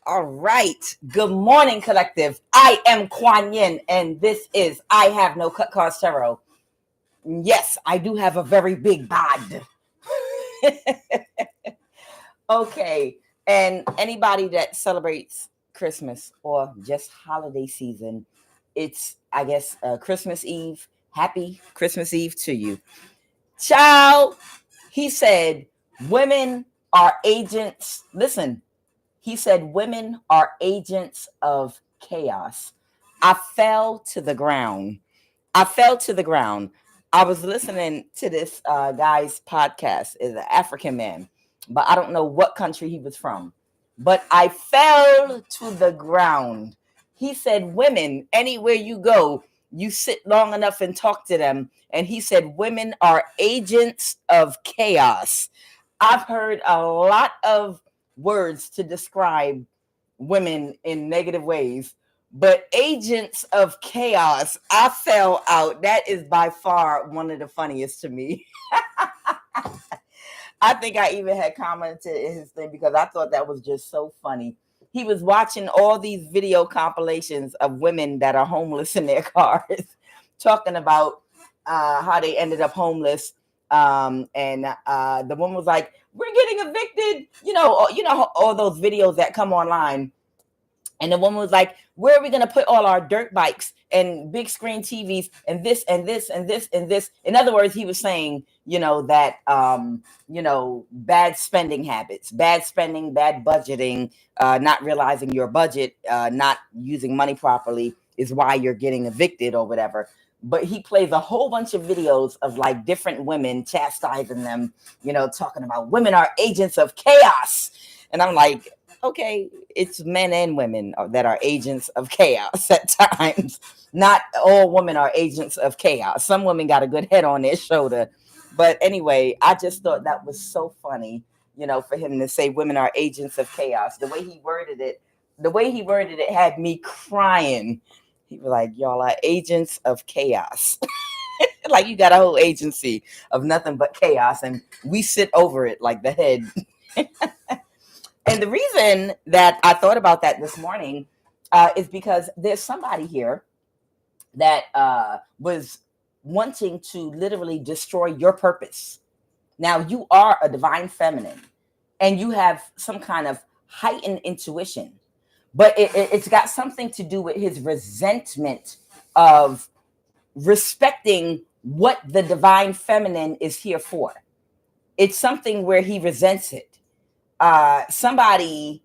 All right. Good morning, collective. I am QUAN Yin, and this is I Have No Cut Cards Tarot. Yes, I do have a very big bod. Okay. And anybody that celebrates Christmas or just holiday season, it's, I guess, Christmas Eve. Happy Christmas Eve to you. Child, he said, women are agents. Listen. He said, women are agents of chaos. I fell to the ground. I was listening to this guy's podcast. Is an African man, but I don't know what country he was from. But I fell to the ground. He said, women, anywhere you go, you sit long enough and talk to them. And he said, women are agents of chaos. I've heard a lot of words to describe women in negative ways, but agents of chaos, I fell out. That is by far one of the funniest to me. I think I even had commented in his thing because I thought that was just so funny. He was watching all these video compilations of women that are homeless in their cars, talking about how they ended up homeless. And the woman was like, we're getting evicted, you know, all those videos that come online. And the woman was like, where are we going to put all our dirt bikes and big screen TVs and this and this and this and this? In other words, he was saying, that, bad spending habits, bad spending, bad budgeting, not realizing your budget, not using money properly is why you're getting evicted or whatever. But he plays a whole bunch of videos of like different women chastising them, talking about women are agents of chaos. And I'm like, okay, it's men and women that are agents of chaos at times. Not all women are agents of chaos. Some women got a good head on their shoulder. But anyway, I just thought that was so funny, for him to say women are agents of chaos. The way he worded it had me crying. He was like, y'all are agents of chaos. Like you got a whole agency of nothing but chaos, and we sit over it like the head. And the reason that I thought about that this morning is because there's somebody here that was wanting to literally destroy your purpose. Now, you are a divine feminine and you have some kind of heightened intuition, but it's got something to do with his resentment of respecting what the divine feminine is here for. It's something where he resents it. Somebody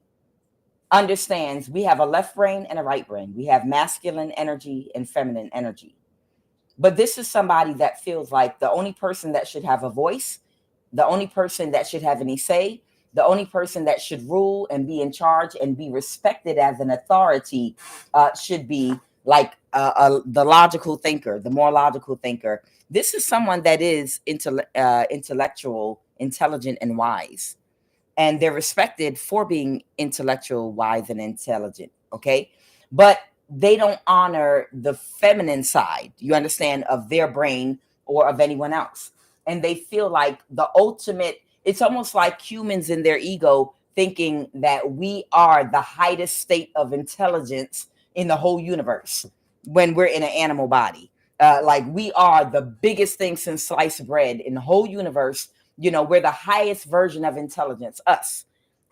understands we have a left brain and a right brain. We have masculine energy and feminine energy. But this is somebody that feels like the only person that should have a voice, the only person that should have any say, the only person that should rule and be in charge and be respected as an authority should be like the logical thinker, the more logical thinker. This is someone that is intellectual, intelligent, and wise. And they're respected for being intellectual, wise, and intelligent. Okay. But they don't honor the feminine side, you understand, of their brain or of anyone else. And they feel like the ultimate, it's almost like humans in their ego thinking that we are the highest state of intelligence in the whole universe when we're in an animal body. Like we are the biggest thing since sliced bread in the whole universe. We're the highest version of intelligence, us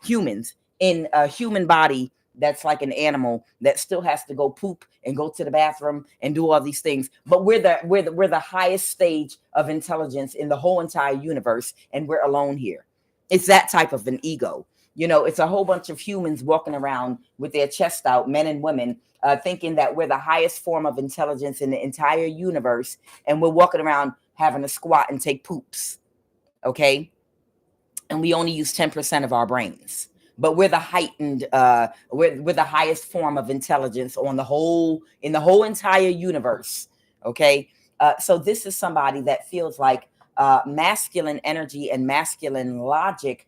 humans in a human body that's like an animal that still has to go poop and go to the bathroom and do all these things. But we're the highest stage of intelligence in the whole entire universe, and we're alone here. It's that type of an ego. It's a whole bunch of humans walking around with their chest out, men and women, thinking that we're the highest form of intelligence in the entire universe, and we're walking around having to squat and take poops. Okay. And we only use 10% of our brains, but we're the heightened, we're the highest form of intelligence in the whole entire universe. Okay. So this is somebody that feels like masculine energy and masculine logic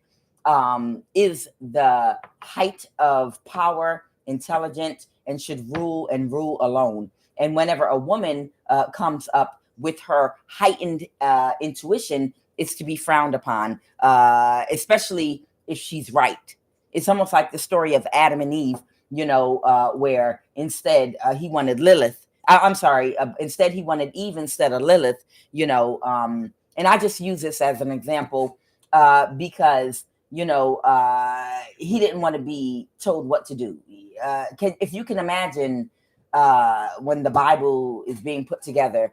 is the height of power, intelligent, and should rule and rule alone. And whenever a woman comes up with her heightened intuition, it's to be frowned upon, especially if she's right. It's almost like the story of Adam and Eve, where instead he wanted Lilith. Instead he wanted Eve instead of Lilith, and I just use this as an example because, he didn't want to be told what to do. If you can imagine when the Bible is being put together,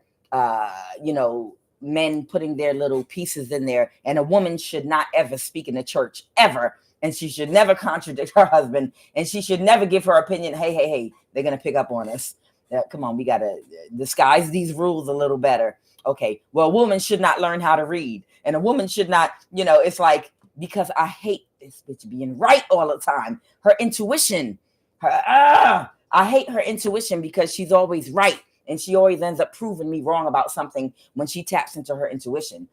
men putting their little pieces in there, and a woman should not ever speak in the church ever, and she should never contradict her husband, and she should never give her opinion. Hey, they're gonna pick up on us. Come on, we gotta disguise these rules a little better. Okay, well, a woman should not learn how to read, and a woman should not, it's like, because I hate this bitch being right all the time. Her intuition, I hate her intuition because she's always right. And she always ends up proving me wrong about something when she taps into her intuition.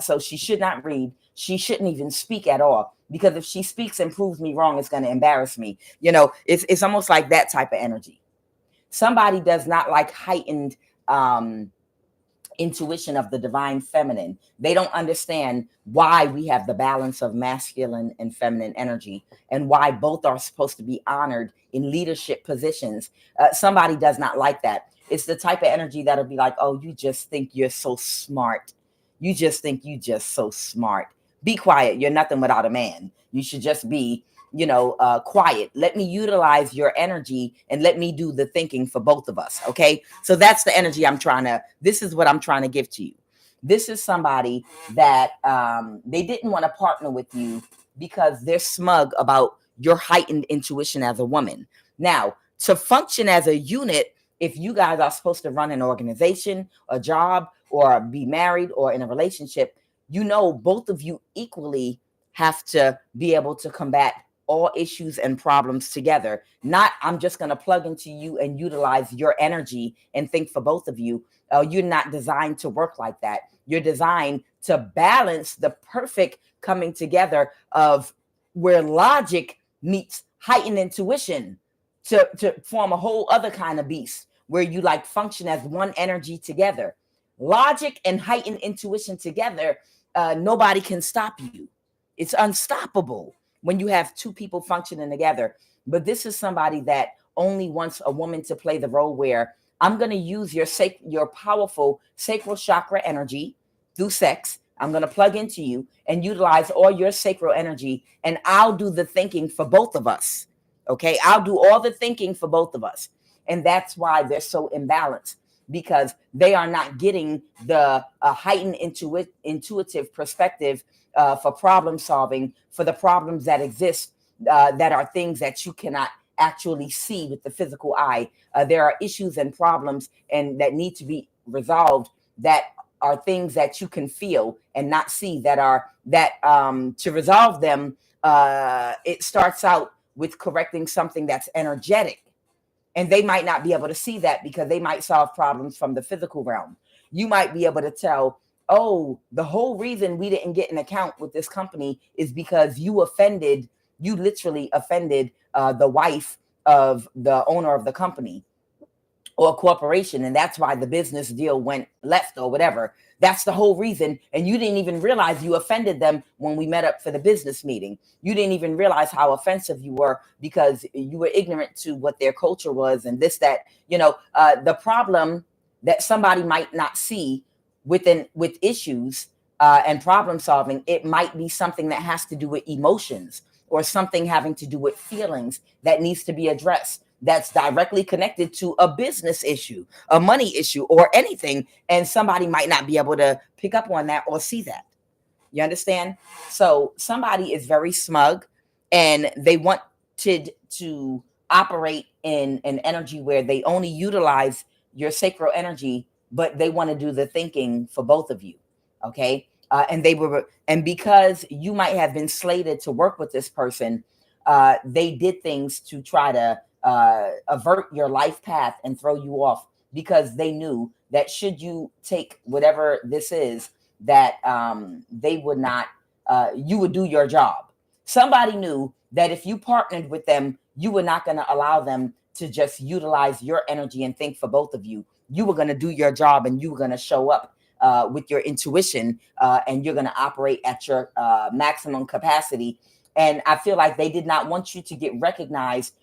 So she should not read. She shouldn't even speak at all, because if she speaks and proves me wrong, it's going to embarrass me. It's almost like that type of energy. Somebody does not like heightened intuition of the divine feminine. They don't understand why we have the balance of masculine and feminine energy, and why both are supposed to be honored in leadership positions. Somebody does not like that. It's the type of energy that'll be like, oh, you just think you're so smart. You just think you just so smart. Be quiet. You're nothing without a man. You should just be quiet. Let me utilize your energy and let me do the thinking for both of us. Okay. So that's the energy this is what I'm trying to give to you. This is somebody that they didn't want to partner with you because they're smug about your heightened intuition as a woman. Now, to function as a unit, if you guys are supposed to run an organization, a job, or be married or in a relationship, both of you equally have to be able to combat all issues and problems together. Not, I'm just going to plug into you and utilize your energy and think for both of you. You're not designed to work like that. You're designed to balance the perfect coming together of where logic meets heightened intuition to form a whole other kind of beast where you like function as one energy together. Logic and heightened intuition together, nobody can stop you. It's unstoppable when you have two people functioning together. But this is somebody that only wants a woman to play the role where I'm going to use your powerful sacral chakra energy through sex. I'm going to plug into you and utilize all your sacral energy, and I'll do the thinking for both of us. Okay, I'll do all the thinking for both of us. And that's why they're so imbalanced, because they are not getting the heightened intuitive perspective for problem solving, for the problems that exist, that are things that you cannot actually see with the physical eye. There are issues and problems and that need to be resolved that are things that you can feel and not see, to resolve them. It starts out with correcting something that's energetic. And they might not be able to see that because they might solve problems from the physical realm. You might be able to tell, oh, the whole reason we didn't get an account with this company is because you literally offended the wife of the owner of the company or corporation. And that's why the business deal went left or whatever. That's the whole reason. And you didn't even realize you offended them when we met up for the business meeting. You didn't even realize how offensive you were because you were ignorant to what their culture was and this, that, the problem that somebody might not see with issues and problem solving. It might be something that has to do with emotions or something having to do with feelings that needs to be addressed. That's directly connected to a business issue, a money issue, or anything. And somebody might not be able to pick up on that or see that. You understand? So somebody is very smug and they wanted to operate in an energy where they only utilize your sacral energy, but they want to do the thinking for both of you. Okay. And because you might have been slated to work with this person, they did things to try to avert your life path and throw you off, because they knew that should you take whatever this is, that they would not, you would do your job. Somebody knew that if you partnered with them, you were not going to allow them to just utilize your energy and think for both of you. You were going to do your job and you were going to show up with your intuition, and you're going to operate at your maximum capacity. And I feel like they did not want you to get recognized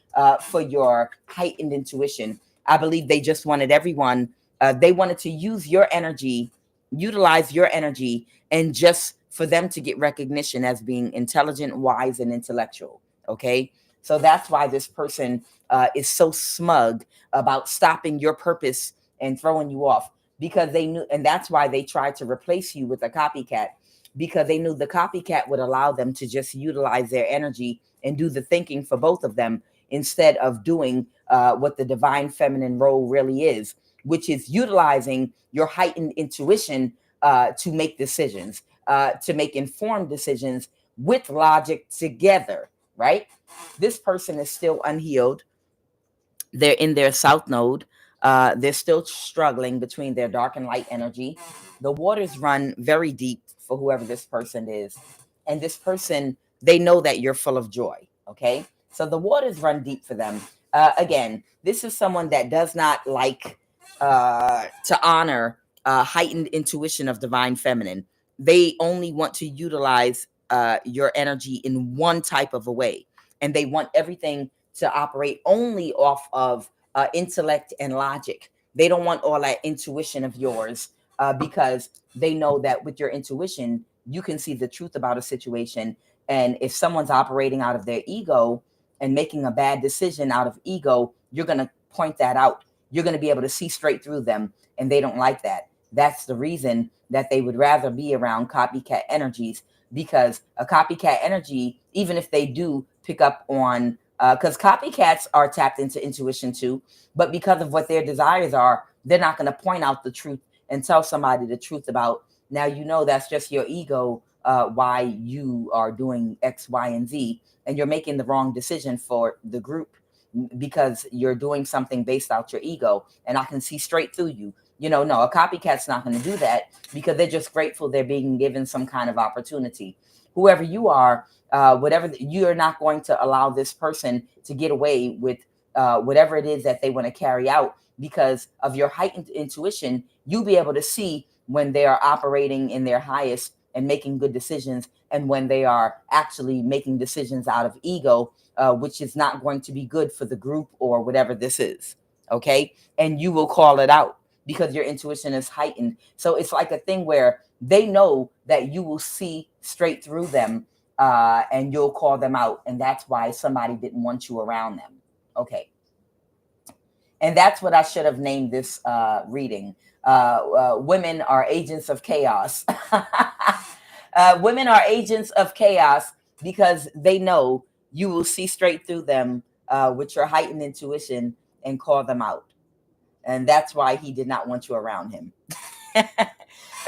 for your heightened intuition. I believe they just wanted everyone, they wanted to use your energy, utilize your energy, and just for them to get recognition as being intelligent, wise, and intellectual. Okay. So that's why this person is so smug about stopping your purpose and throwing you off, because they knew, and that's why they tried to replace you with a copycat, because they knew the copycat would allow them to just utilize their energy and do the thinking for both of them, instead of doing what the divine feminine role really is, which is utilizing your heightened intuition to make decisions, to make informed decisions with logic together, right? This person is still unhealed. They're in their south node. They're still struggling between their dark and light energy. The waters run very deep for whoever this person is. And this person, they know that you're full of joy. Okay. So the waters run deep for them. Again, this is someone that does not like to honor heightened intuition of divine feminine. They only want to utilize your energy in one type of a way. And they want everything to operate only off of intellect and logic. They don't want all that intuition of yours, because they know that with your intuition, you can see the truth about a situation And if someone's operating out of their ego and making a bad decision out of ego, you're going to point that out. You're going to be able to see straight through them, and they don't like that. That's the reason that they would rather be around copycat energies, because a copycat energy, even if they do pick up on, because copycats are tapped into intuition too, but because of what their desires are, they're not going to point out the truth and tell somebody the truth about, now, you know, that's just your ego, why you are doing X, Y, and Z, and you're making the wrong decision for the group because you're doing something based out your ego, and I can see straight through you. You know, no, a copycat's not going to do that, because they're just grateful they're being given some kind of opportunity. Whoever you are, you're not going to allow this person to get away with whatever it is that they want to carry out, because of your heightened intuition. You'll be able to see when they are operating in their highest and making good decisions, and when they are actually making decisions out of ego, which is not going to be good for the group or whatever this is. Okay. And you will call it out because your intuition is heightened. So it's like a thing where they know that you will see straight through them, and you'll call them out. And that's why somebody didn't want you around them. Okay. And that's what I should have named this reading. Women are agents of chaos. Women are agents of chaos because they know you will see straight through them with your heightened intuition and call them out. And that's why he did not want you around him.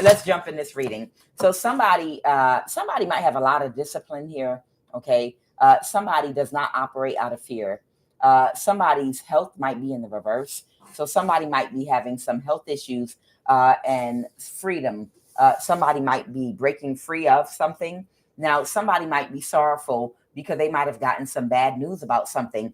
Let's jump in this reading. So somebody might have a lot of discipline here. Okay. Somebody does not operate out of fear. Somebody's health might be in the reverse. So somebody might be having some health issues and freedom. Somebody might be breaking free of something. Now, somebody might be sorrowful because they might have gotten some bad news about something.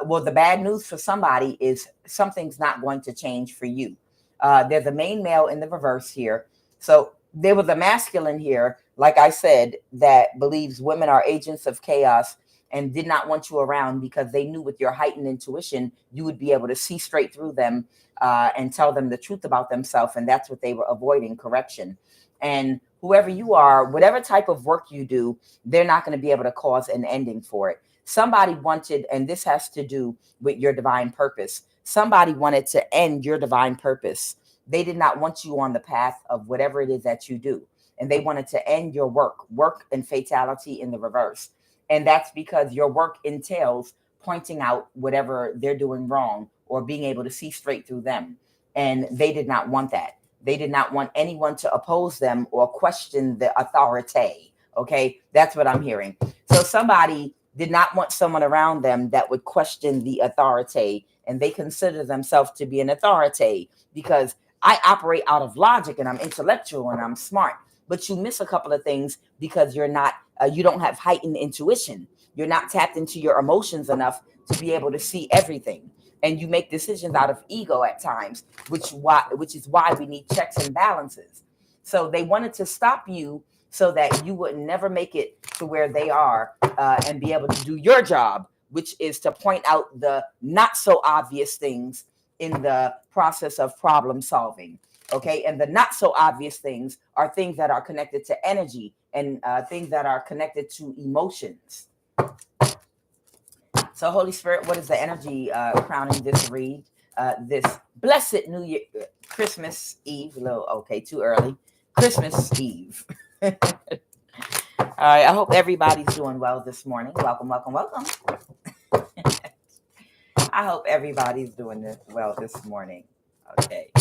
Well, the bad news for somebody is something's not going to change for you. There's a main male in the reverse here. So there was a masculine here, like I said, that believes women are agents of chaos and did not want you around because they knew with your heightened intuition, you would be able to see straight through them and tell them the truth about themselves. And that's what they were avoiding, correction. And whoever you are, whatever type of work you do, they're not going to be able to cause an ending for it. Somebody wanted, and this has to do with your divine purpose. Somebody wanted to end your divine purpose. They did not want you on the path of whatever it is that you do. And they wanted to end your work and fatality in the reverse. And that's because your work entails pointing out whatever they're doing wrong or being able to see straight through them. And they did not want that. They did not want anyone to oppose them or question the authority. Okay, that's what I'm hearing. So somebody did not want someone around them that would question the authority, and they consider themselves to be an authority because I operate out of logic and I'm intellectual and I'm smart. But you miss a couple of things because you're not, you don't have heightened intuition. You're not tapped into your emotions enough to be able to see everything. And you make decisions out of ego at times, which is why we need checks and balances. So they wanted to stop you so that you would never make it to where they are and be able to do your job, which is to point out the not so obvious things in the process of problem solving. Okay. And the not so obvious things are things that are connected to energy and things that are connected to emotions. So Holy Spirit, what is the energy crowning this read? This blessed New Year, Christmas Eve, too early. Christmas Eve. All right. I hope everybody's doing well this morning. Welcome, welcome, welcome. I hope everybody's doing well this morning. Okay.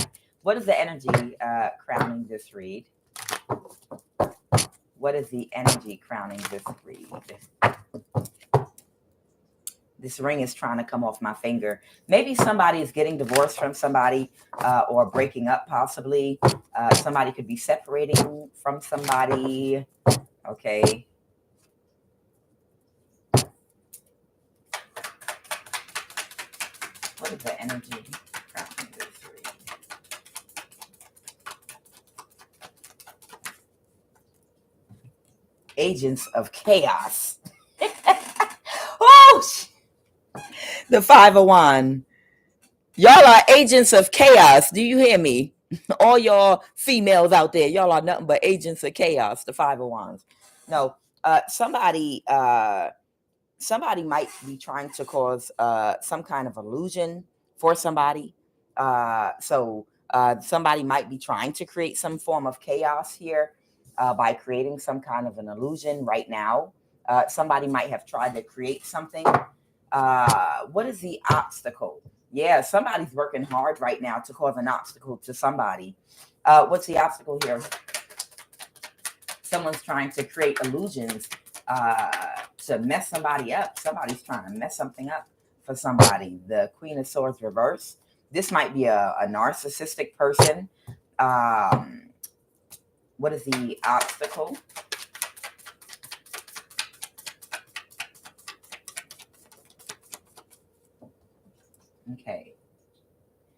What is the energy crowning this read? What is the energy crowning this read? This ring is trying to come off my finger. Maybe somebody is getting divorced from somebody or breaking up possibly. Somebody could be separating from somebody. Okay. What is the energy crowning this read? Agents of chaos. Oh, the 5 of Wands. Y'all are agents of chaos. Do you hear me? All y'all females out there, y'all are nothing but agents of chaos. The 5 of Wands. No, Somebody somebody might be trying to cause some kind of illusion for somebody. Somebody might be trying to create some form of chaos here by creating some kind of an illusion right now. Somebody might have tried to create something. What is the obstacle? Yeah, somebody's working hard right now to cause an obstacle to somebody. What's the obstacle here? Someone's trying to create illusions to mess somebody up. Somebody's trying to mess something up for somebody. The Queen of Swords reverse. This might be a narcissistic person. What is the obstacle? Okay.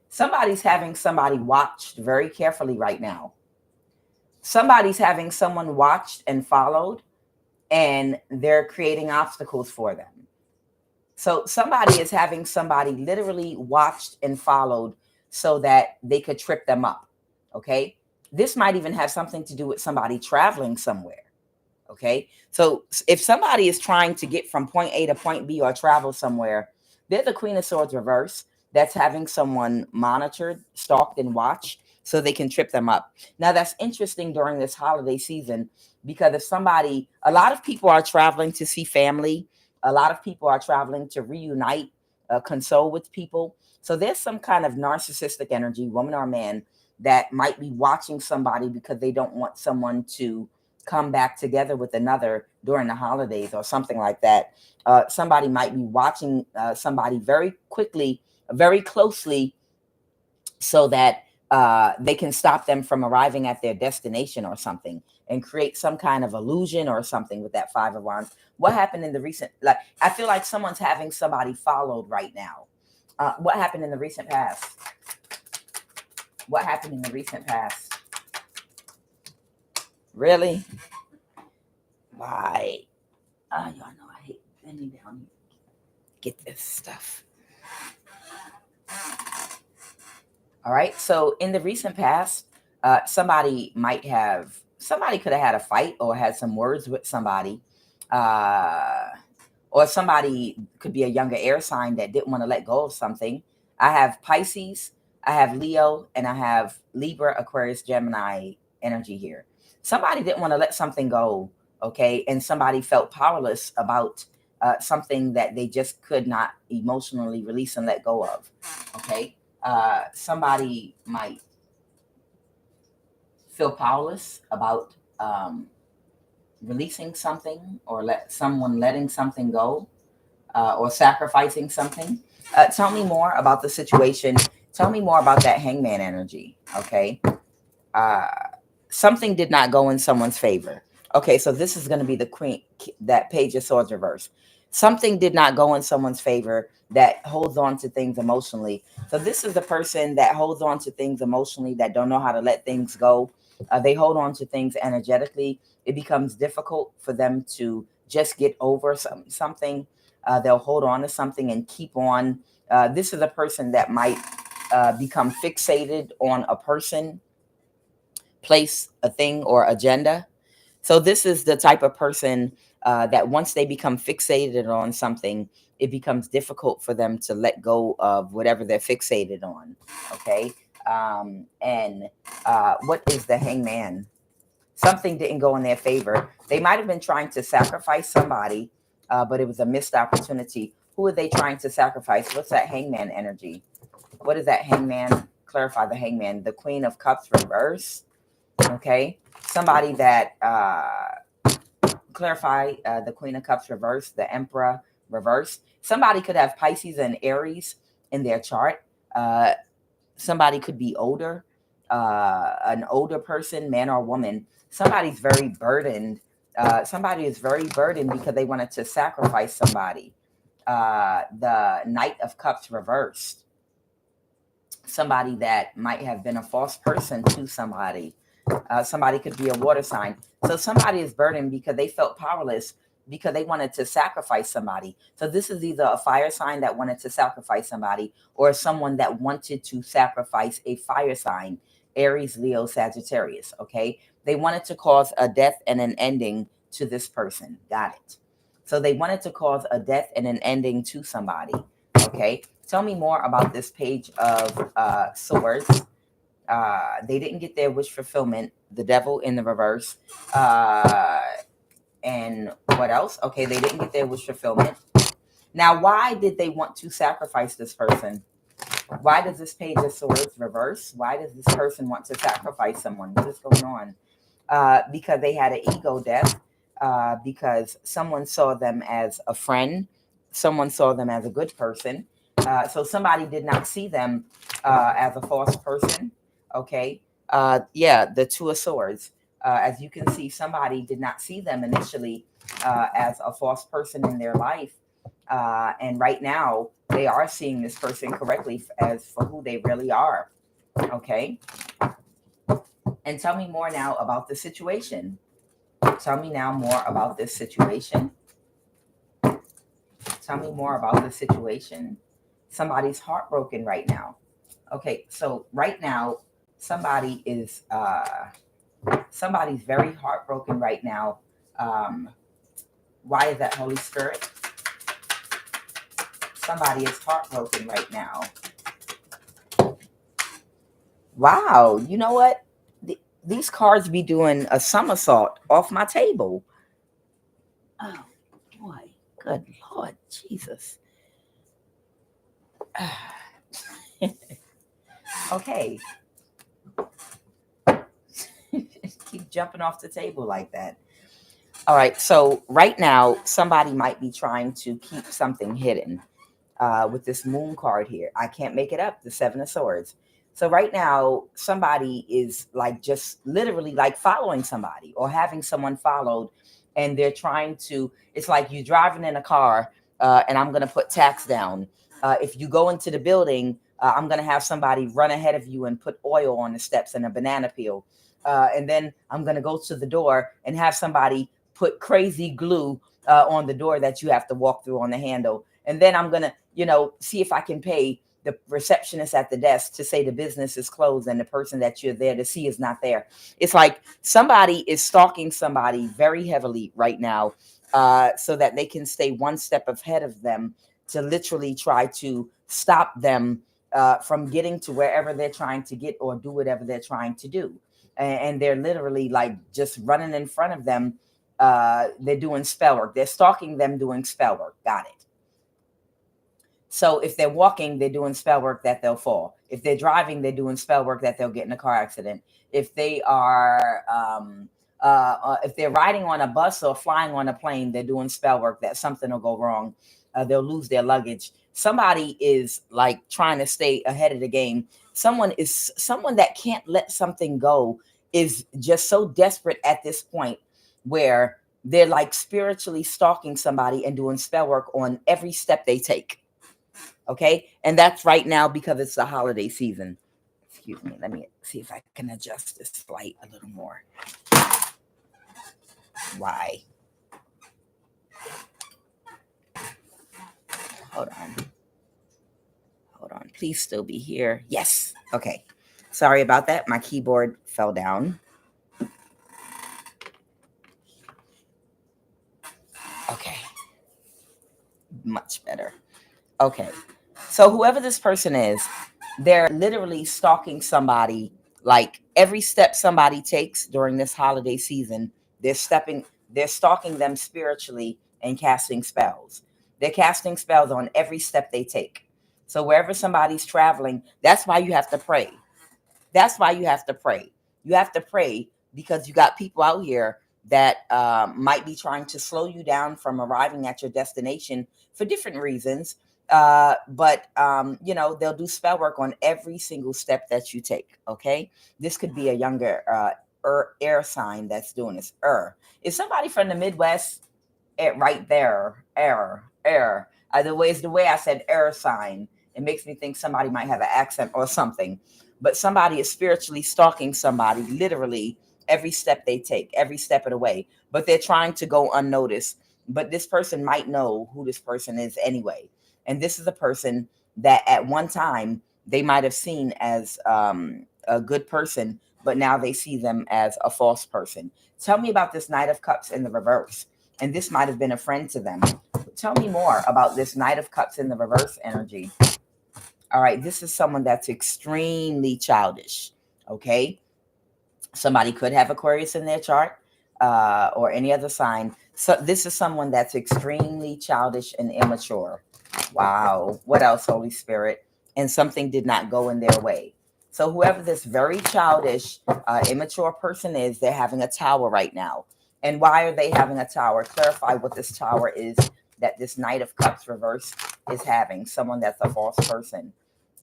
Somebody's having somebody watched very carefully right now. Somebody's having someone watched and followed, and they're creating obstacles for them. So somebody is having somebody literally watched and followed so that they could trip them up. Okay. This might even have something to do with somebody traveling somewhere. Okay. So if somebody is trying to get from point A to point B or travel somewhere, they're the Queen of Swords reverse that's having someone monitored, stalked, and watched so they can trip them up. Now, that's interesting during this holiday season because if somebody, a lot of people are traveling to see family, a lot of people are traveling to reunite, console with people. So there's some kind of narcissistic energy, woman or man, that might be watching somebody because they don't want someone to come back together with another during the holidays or something like that. Somebody might be watching somebody very quickly, very closely, so that they can stop them from arriving at their destination or something and create some kind of illusion or something with that Five of Wands. What happened in the recent, like, I feel like someone's having somebody followed right now. What happened in the recent past? What happened in the recent past? Really? Why? Y'all know I hate bending down here. Get this stuff. All right. So in the recent past, somebody could have had a fight or had some words with somebody, or somebody could be a younger air sign that didn't want to let go of something. I have Pisces, I have Leo, and I have Libra, Aquarius, Gemini energy here. Somebody didn't want to let something go. Okay. And somebody felt powerless about something that they just could not emotionally release and let go of. Okay. Somebody might feel powerless about releasing something or letting something go or sacrificing something. Tell me more about the situation. Tell me more about that hangman energy. Okay. Something did not go in someone's favor. Okay, so this is going to be the queen, that Page of Swords reverse. Something did not go in someone's favor that holds on to things emotionally. So this is the person that holds on to things emotionally, that don't know how to let things go. They hold on to things energetically. It becomes difficult for them to just get over something. They'll hold on to something and keep on. This is a person that might become fixated on a person, place, a thing, or agenda. So this is the type of person that once they become fixated on something, it becomes difficult for them to let go of whatever they're fixated on. Okay. And what is the hangman? Something didn't go in their favor. They might have been trying to sacrifice somebody, but it was a missed opportunity. Who are they trying to sacrifice? What's that hangman energy? What is that hangman? Clarify the hangman. The Queen of Cups reverse. Okay. Somebody that clarify the Queen of Cups reverse, the Emperor reverse. Somebody could have Pisces and Aries in their chart. Somebody could be older, an older person, man or woman. Somebody's very burdened. Somebody is very burdened because they wanted to sacrifice somebody. The Knight of Cups reversed. Somebody that might have been a false person to somebody. Somebody could be a water sign. So somebody is burdened because they felt powerless because they wanted to sacrifice somebody. So this is either a fire sign that wanted to sacrifice somebody or someone that wanted to sacrifice a fire sign. Aries, Leo, Sagittarius. Okay. They wanted to cause a death and an ending to this person. Got it. So they wanted to cause a death and an ending to somebody. Okay. Tell me more about this page of swords. They didn't get their wish fulfillment. The devil in the reverse. And what else? Okay, they didn't get their wish fulfillment. Now, why did they want to sacrifice this person? Why does this page of swords reverse? Why does this person want to sacrifice someone? What is going on? Because they had an ego death, because someone saw them as a friend, someone saw them as a good person. So somebody did not see them as a false person. Okay. Yeah, the Two of Swords. As you can see, somebody did not see them initially as a false person in their life. And right now, they are seeing this person correctly as for who they really are. Okay. And tell me more now about the situation. Tell me now more about this situation. Tell me more about the situation. Somebody's heartbroken right now. Okay, so right now, somebody is somebody's very heartbroken right now. Why is that, Holy Spirit? Somebody is heartbroken right now. Wow, you know what? These cards be doing a somersault off my table. Oh boy, good Lord Jesus. Okay. Keep jumping off the table like that. All right, so right now, somebody might be trying to keep something hidden with this moon card here. I can't make it up, the Seven of Swords. So right now, somebody is like just literally like following somebody or having someone followed, and they're trying to, it's like you driving in a car and I'm going to put tax down. If you go into the building, I'm going to have somebody run ahead of you and put oil on the steps and a banana peel. And then I'm going to go to the door and have somebody put crazy glue on the door that you have to walk through on the handle. And then I'm going to, see if I can pay the receptionist at the desk to say the business is closed and the person that you're there to see is not there. It's like somebody is stalking somebody very heavily right now so that they can stay one step ahead of them to literally try to stop them from getting to wherever they're trying to get or do whatever they're trying to do. And they're literally like just running in front of them. They're doing spell work. They're stalking them doing spell work. Got it. So if they're walking, they're doing spell work that they'll fall. If they're driving, they're doing spell work that they'll get in a car accident. If they are, if they're riding on a bus or flying on a plane, they're doing spell work that something will go wrong. They'll lose their luggage. Somebody is like trying to stay ahead of the game. Someone that can't let something go is just so desperate at this point where they're like spiritually stalking somebody and doing spell work on every step they take. Okay. And that's right now because it's the holiday season. Excuse me. Let me see if I can adjust this light a little more. Why? Hold on. Hold on. Please still be here. Yes. Okay. Sorry about that. My keyboard fell down. Okay. Much better. Okay. So whoever this person is, they're literally stalking somebody. Like every step somebody takes during this holiday season, they're stalking them spiritually and casting spells. They're casting spells on every step they take. So wherever somebody's traveling, that's why you have to pray. That's why you have to pray. You have to pray because you got people out here that might be trying to slow you down from arriving at your destination for different reasons. But they'll do spell work on every single step that you take. Okay. This could be a younger air sign that's doing this. Is somebody from the Midwest? Right there. Air. The way I said air sign, it makes me think somebody might have an accent or something. But somebody is spiritually stalking somebody, literally every step they take, every step of the way. But they're trying to go unnoticed. But this person might know who this person is anyway. And this is a person that at one time they might have seen as a good person, but now they see them as a false person. Tell me about this Knight of Cups in the reverse. And this might have been a friend to them. Tell me more about this Knight of Cups in the reverse energy. All right, this is someone that's extremely childish. Okay, somebody could have Aquarius in their chart, or any other sign. So this is someone that's extremely childish and immature. Wow. What else, Holy Spirit? And something did not go in their way. So whoever this very childish, immature person is, they're having a tower right now. And why are they having a tower? Clarify what this tower is that this Knight of Cups reverse is having. Someone that's a false person.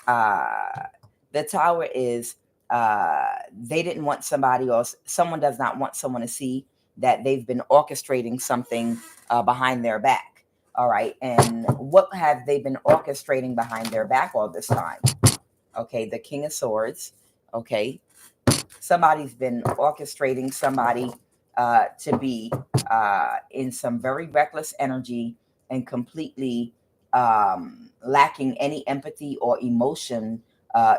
The tower is, they didn't want somebody else. Someone does not want someone to see that they've been orchestrating something behind their back. All right. And what have they been orchestrating behind their back all this time? Okay. The King of Swords. Okay. Somebody's been orchestrating somebody to be in some very reckless energy and completely lacking any empathy or emotion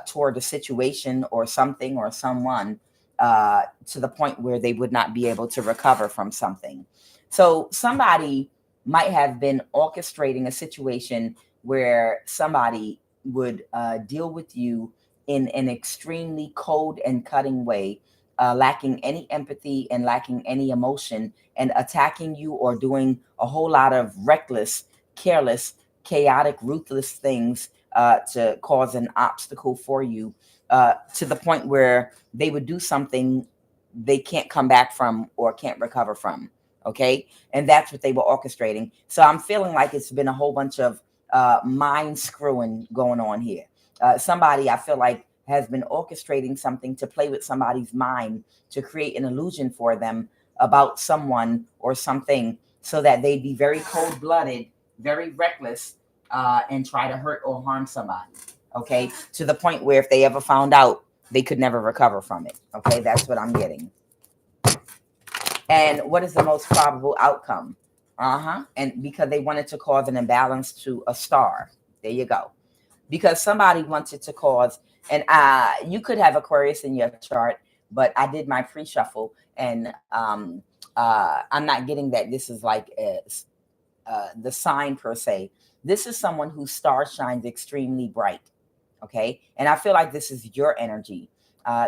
toward a situation or something or someone, to the point where they would not be able to recover from something. So somebody might have been orchestrating a situation where somebody would deal with you in an extremely cold and cutting way, lacking any empathy and lacking any emotion, and attacking you or doing a whole lot of reckless, careless, chaotic, ruthless things to cause an obstacle for you, to the point where they would do something they can't come back from or can't recover from. Okay. And that's what they were orchestrating. So I'm feeling like it's been a whole bunch of mind screwing going on here. Somebody I feel like has been orchestrating something to play with somebody's mind to create an illusion for them about someone or something, so that they'd be very cold-blooded, very reckless, and try to hurt or harm somebody. Okay, to the point where if they ever found out, they could never recover from it. Okay, that's what I'm getting. And what is the most probable outcome? And because they wanted to cause an imbalance to a star. There you go. Because somebody wanted to cause, and you could have Aquarius in your chart, but I did my pre-shuffle, and I'm not getting that this is like the sign per se. This is someone whose star shines extremely bright. Okay. And I feel like this is your energy.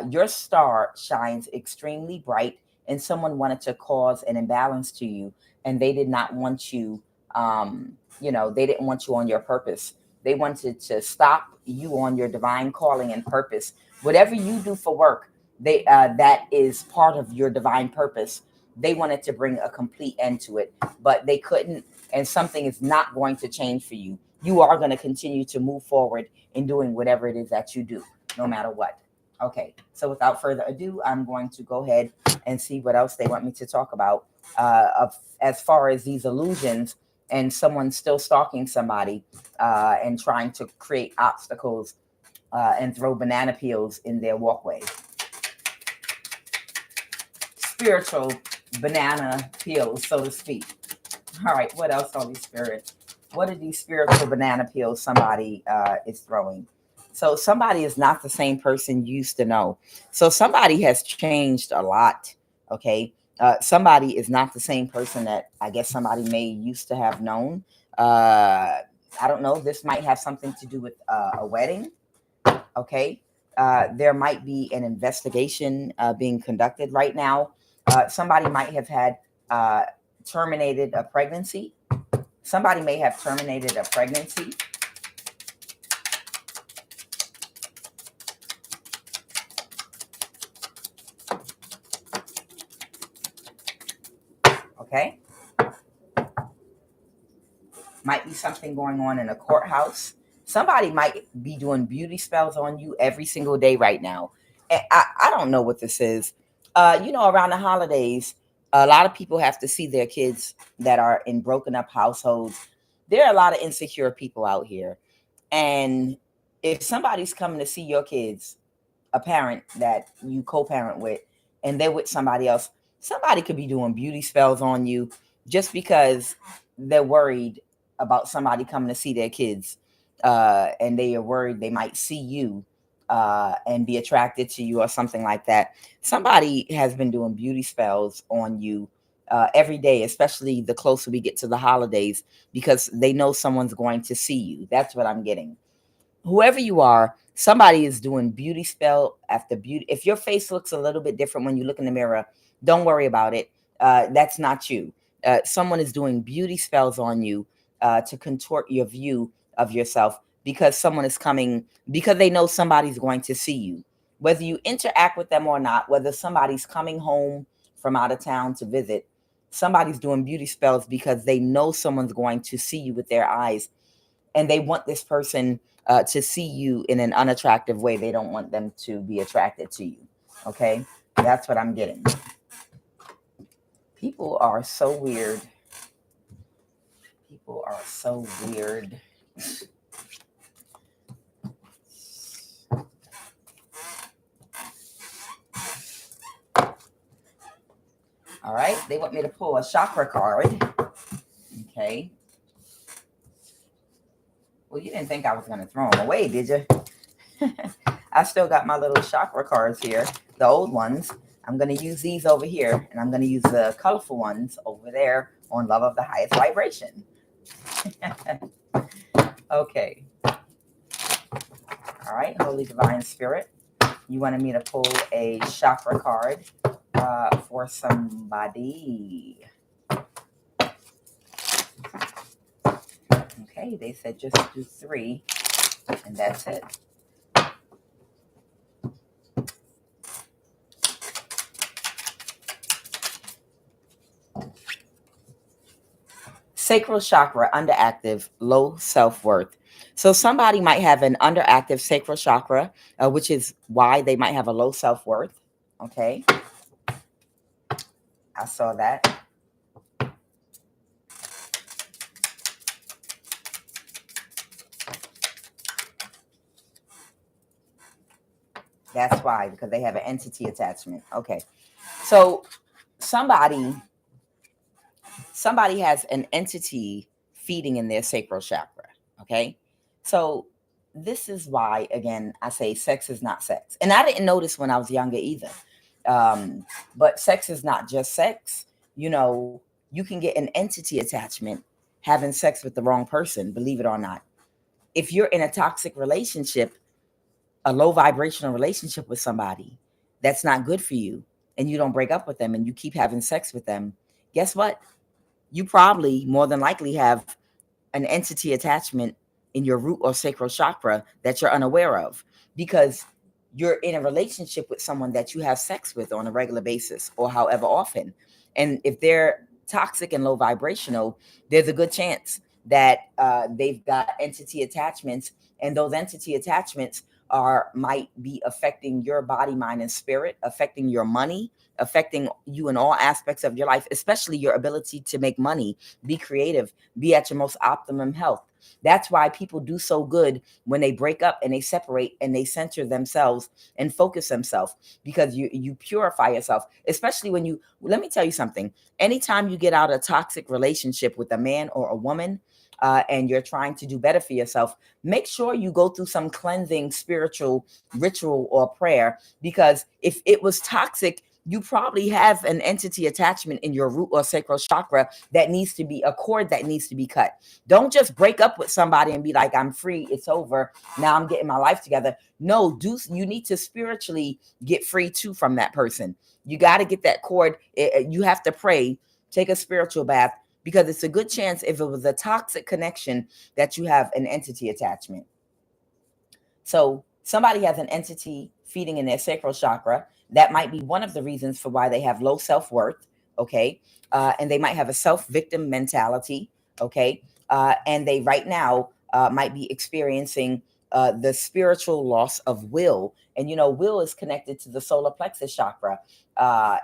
Your star shines extremely bright, and someone wanted to cause an imbalance to you, and they did not want you, they didn't want you on your purpose. They wanted to stop you on your divine calling and purpose. Whatever you do for work, they that is part of your divine purpose. They wanted to bring a complete end to it, but they couldn't, and something is not going to change for you. You are going to continue to move forward in doing whatever it is that you do, no matter what. Okay, so without further ado, I'm going to go ahead and see what else they want me to talk about, as far as these illusions and someone still stalking somebody, and trying to create obstacles, and throw banana peels in their walkway. Spiritual banana peels, so to speak. All right, what else, Holy Spirit? What are these spiritual banana peels somebody is throwing? So somebody is not the same person you used to know. So somebody has changed a lot. Okay. Somebody is not the same person that I guess somebody may used to have known. I don't know. This might have something to do with a wedding. Okay. There might be an investigation being conducted right now. Somebody might have had terminated a pregnancy. Somebody may have terminated a pregnancy. Okay. Might be something going on in a courthouse. Somebody might be doing beauty spells on you every single day right now. And I don't know what this is. Around the holidays, a lot of people have to see their kids that are in broken up households. There are a lot of insecure people out here. And if somebody's coming to see your kids, a parent that you co-parent with, and they're with somebody else, somebody could be doing beauty spells on you just because they're worried about somebody coming to see their kids, and they are worried they might see you and be attracted to you or something like that. Somebody has been doing beauty spells on you every day, especially the closer we get to the holidays, because they know someone's going to see you. That's what I'm getting. Whoever you are, somebody is doing beauty spell after beauty. If your face looks a little bit different when you look in the mirror, don't worry about it. That's not you. Someone is doing beauty spells on you to contort your view of yourself, because someone is coming, because they know somebody's going to see you. Whether you interact with them or not, whether somebody's coming home from out of town to visit, somebody's doing beauty spells because they know someone's going to see you with their eyes, and they want this person to see you in an unattractive way. They don't want them to be attracted to you. Okay, that's what I'm getting. People are so weird. People are so weird. All right, they want me to pull a chakra card. Okay. Well, you didn't think I was going to throw them away, did you? I still got my little chakra cards here, the old ones. I'm going to use these over here, and I'm going to use the colorful ones over there on Love of the Highest Vibration. Okay. All right, Holy Divine Spirit, you wanted me to pull a chakra card for somebody. Okay, they said just do 3, and that's it. Sacral chakra, underactive, low self-worth. So somebody might have an underactive sacral chakra, which is why they might have a low self-worth. Okay. I saw that. That's why, because they have an entity attachment. Okay. So somebody has an entity feeding in their sacral chakra. Okay. So this is why, again, I say sex is not sex. And I didn't notice when I was younger either. But sex is not just sex. You know, you can get an entity attachment having sex with the wrong person, believe it or not. If you're in a toxic relationship, a low vibrational relationship with somebody that's not good for you, and you don't break up with them and you keep having sex with them, guess what? You probably more than likely have an entity attachment in your root or sacral chakra that you're unaware of, because you're in a relationship with someone that you have sex with on a regular basis or however often. And if they're toxic and low vibrational, there's a good chance that they've got entity attachments, and those entity attachments might be affecting your body, mind, and spirit, affecting your money, affecting you in all aspects of your life, especially your ability to make money, be creative, be at your most optimum health. That's why people do so good when they break up and they separate and they center themselves and focus themselves, because you purify yourself, especially when you, let me tell you something, anytime you get out of a toxic relationship with a man or a woman, and you're trying to do better for yourself, make sure you go through some cleansing spiritual ritual or prayer, because if it was toxic, you probably have an entity attachment in your root or sacral chakra that needs to be, a cord that needs to be cut. Don't just break up with somebody and be like, I'm free, it's over, now I'm getting my life together. No, you need to spiritually get free too from that person. You got to get that cord. You have to pray, take a spiritual bath, because it's a good chance, if it was a toxic connection, that you have an entity attachment. So somebody has an entity feeding in their sacral chakra. That might be one of the reasons for why they have low self-worth. Okay. And they might have a self-victim mentality. Okay. And they right now might be experiencing the spiritual loss of will. And, you know, will is connected to the solar plexus chakra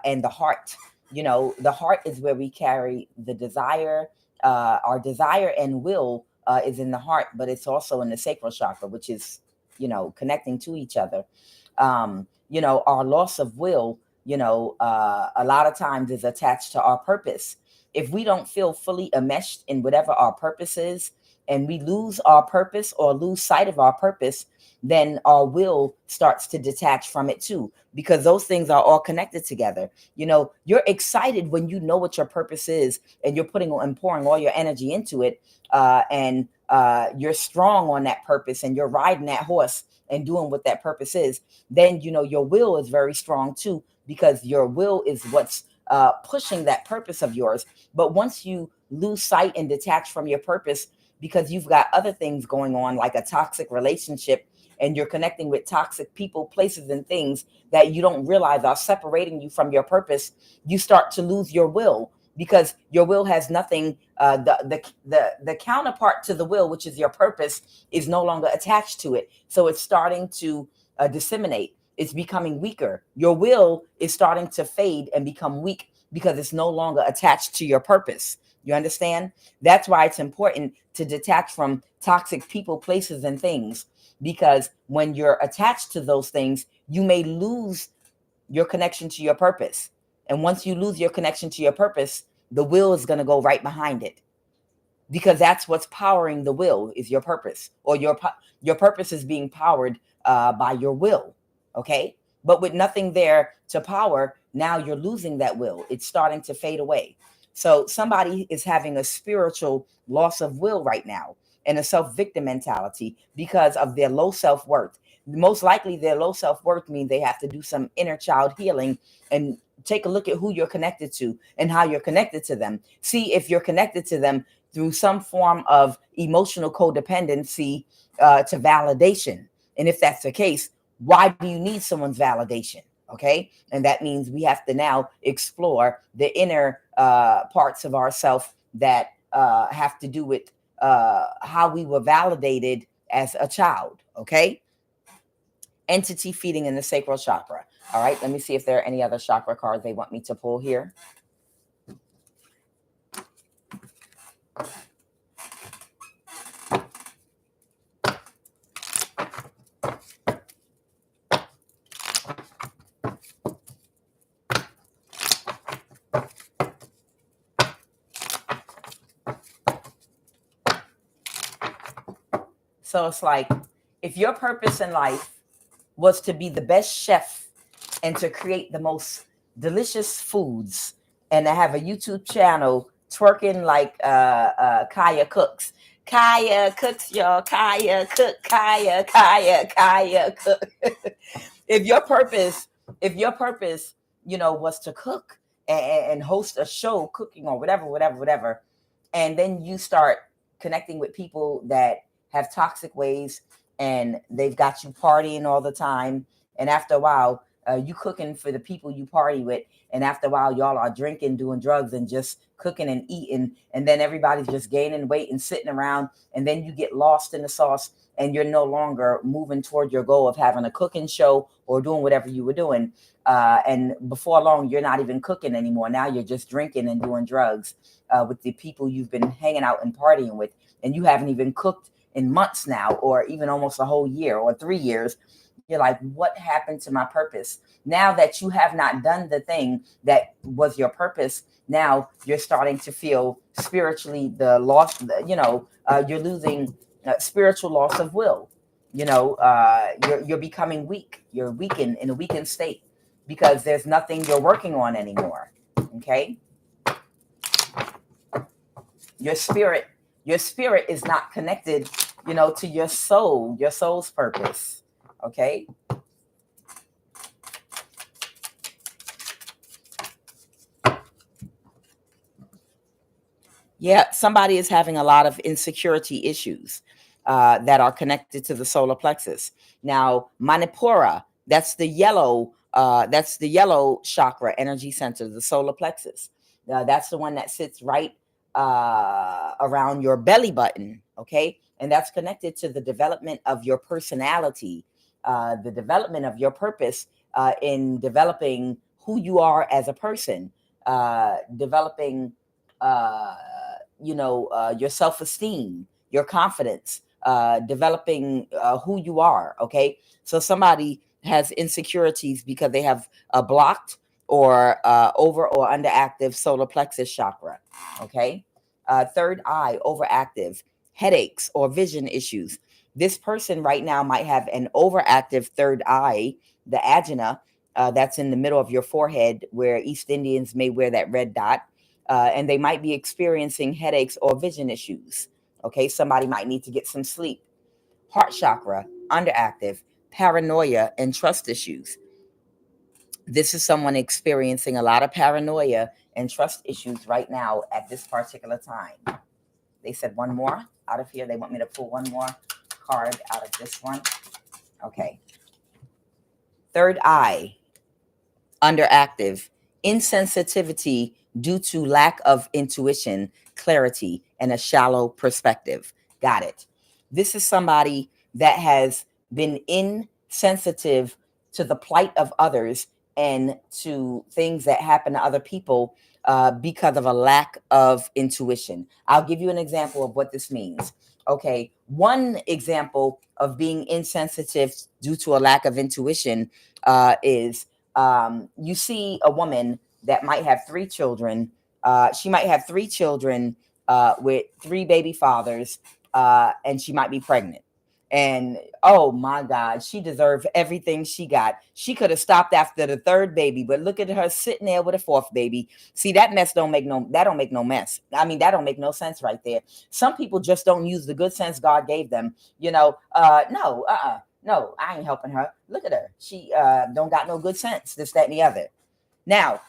and the heart. You know, the heart is where we carry the desire. Our desire and will is in the heart, but it's also in the sacral chakra, which is, you know, connecting to each other. You know, our loss of will, you know, a lot of times is attached to our purpose. If we don't feel fully enmeshed in whatever our purpose is, and we lose our purpose or lose sight of our purpose, then our will starts to detach from it too, because those things are all connected together. You know, you're excited when you know what your purpose is and you're putting and pouring all your energy into it, and you're strong on that purpose and you're riding that horse and doing what that purpose is. Then, you know, your will is very strong too, because your will is what's pushing that purpose of yours. But once you lose sight and detach from your purpose because you've got other things going on, like a toxic relationship, and you're connecting with toxic people, places, and things that you don't realize are separating you from your purpose, you start to lose your will, because your will has nothing. The counterpart to the will, which is your purpose, is no longer attached to it. So it's starting to disseminate. It's becoming weaker. Your will is starting to fade and become weak because it's no longer attached to your purpose. You understand? That's why it's important to detach from toxic people, places, and things, because when you're attached to those things, you may lose your connection to your purpose. And once you lose your connection to your purpose, the will is going to go right behind it, because that's what's powering the will, is your purpose, or your purpose is being powered by your will. Okay. But with nothing there to power, now you're losing that will. It's starting to fade away. So somebody is having a spiritual loss of will right now, and a self-victim mentality because of their low self-worth. Most likely their low self-worth means they have to do some inner child healing and take a look at who you're connected to and how you're connected to them. See if you're connected to them through some form of emotional codependency to validation. And if that's the case, why do you need someone's validation? Okay. And that means we have to now explore the inner parts of ourself that have to do with how we were validated as a child. Okay. Entity feeding in the sacral chakra. All right. Let me see if there are any other chakra cards they want me to pull here. So it's like, if your purpose in life was to be the best chef and to create the most delicious foods and to have a YouTube channel twerking like Kaya cooks. Kaya cooks, y'all. Kaya cook. Kaya cook. if your purpose, you know, was to cook and host a show cooking or whatever, and then you start connecting with people that have toxic ways and they've got you partying all the time, and after a while you cooking for the people you party with, and after a while y'all are drinking, doing drugs, and just cooking and eating, and then everybody's just gaining weight and sitting around, and then you get lost in the sauce and you're no longer moving toward your goal of having a cooking show or doing whatever you were doing, and before long you're not even cooking anymore. Now you're just drinking and doing drugs with the people you've been hanging out and partying with, and you haven't even cooked in months now, or even almost a whole year or 3 years. You're like, what happened to my purpose? Now that you have not done the thing that was your purpose, now you're starting to feel spiritually the loss. You know, you're losing spiritual loss of will. You know, you're becoming weak. You're weakened, in a weakened state, because there's nothing you're working on anymore. Okay, your spirit is not connected, you know, to your soul's purpose. Okay. Yeah, somebody is having a lot of insecurity issues that are connected to the solar plexus. Now, Manipura, that's the yellow chakra energy center, the solar plexus. That's the one that sits right around your belly button. Okay, and that's connected to the development of your personality, the development of your purpose, in developing who you are as a person, developing your self-esteem, your confidence, developing who you are. Okay, so somebody has insecurities because they have a blocked or over or underactive solar plexus chakra. Okay, third eye overactive, headaches, or vision issues. This person right now might have an overactive third eye, the agina, that's in the middle of your forehead, where East Indians may wear that red dot, and they might be experiencing headaches or vision issues. Okay, somebody might need to get some sleep. Heart chakra, underactive, paranoia, and trust issues. This is someone experiencing a lot of paranoia and trust issues right now at this particular time. They said one more out of here. They want me to pull one more card out of this one. Okay. Third eye, underactive, insensitivity due to lack of intuition, clarity, and a shallow perspective. Got it. This is somebody that has been insensitive to the plight of others and to things that happen to other people because of a lack of intuition. I'll give you an example of what this means. Okay, one example of being insensitive due to a lack of intuition is you see a woman that might have 3 children. She might have 3 children with 3 baby fathers, and she might be pregnant. And oh my God, she deserved everything she got. She could have stopped after the 3rd baby, but look at her sitting there with a 4th baby. See, that don't make no mess. I mean, that don't make no sense right there. Some people just don't use the good sense God gave them. No, I ain't helping her. Look at her. She don't got no good sense, this, that, and the other. Now,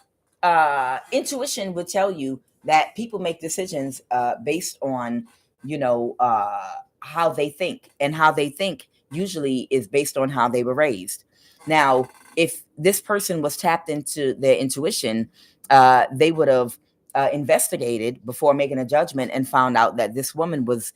intuition would tell you that people make decisions based on, how they think, and how they think usually is based on how they were raised. Now, if this person was tapped into their intuition, they would have investigated before making a judgment and found out that this woman was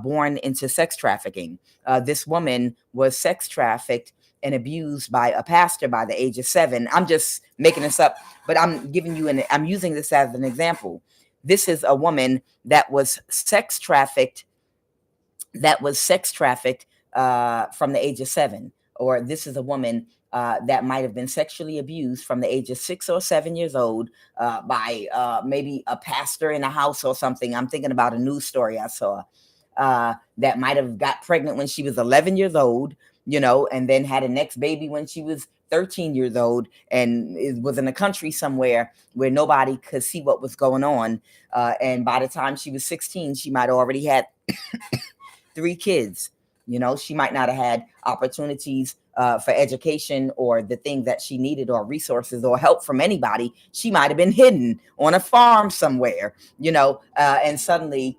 born into sex trafficking. This woman was sex trafficked and abused by a pastor by the age of 7. I'm just making this up, but I'm using this as an example. This is a woman that was sex trafficked from the age of 7. Or this is a woman that might have been sexually abused from the age of 6 or 7 years old by maybe a pastor in a house or something. I'm thinking about a news story I saw that might have got pregnant when she was 11 years old, and then had a next baby when she was 13 years old, and it was in a country somewhere where nobody could see what was going on. And by the time she was 16, she might already had 3 kids. She might not have had opportunities for education or the things that she needed, or resources or help from anybody. She might have been hidden on a farm somewhere, and suddenly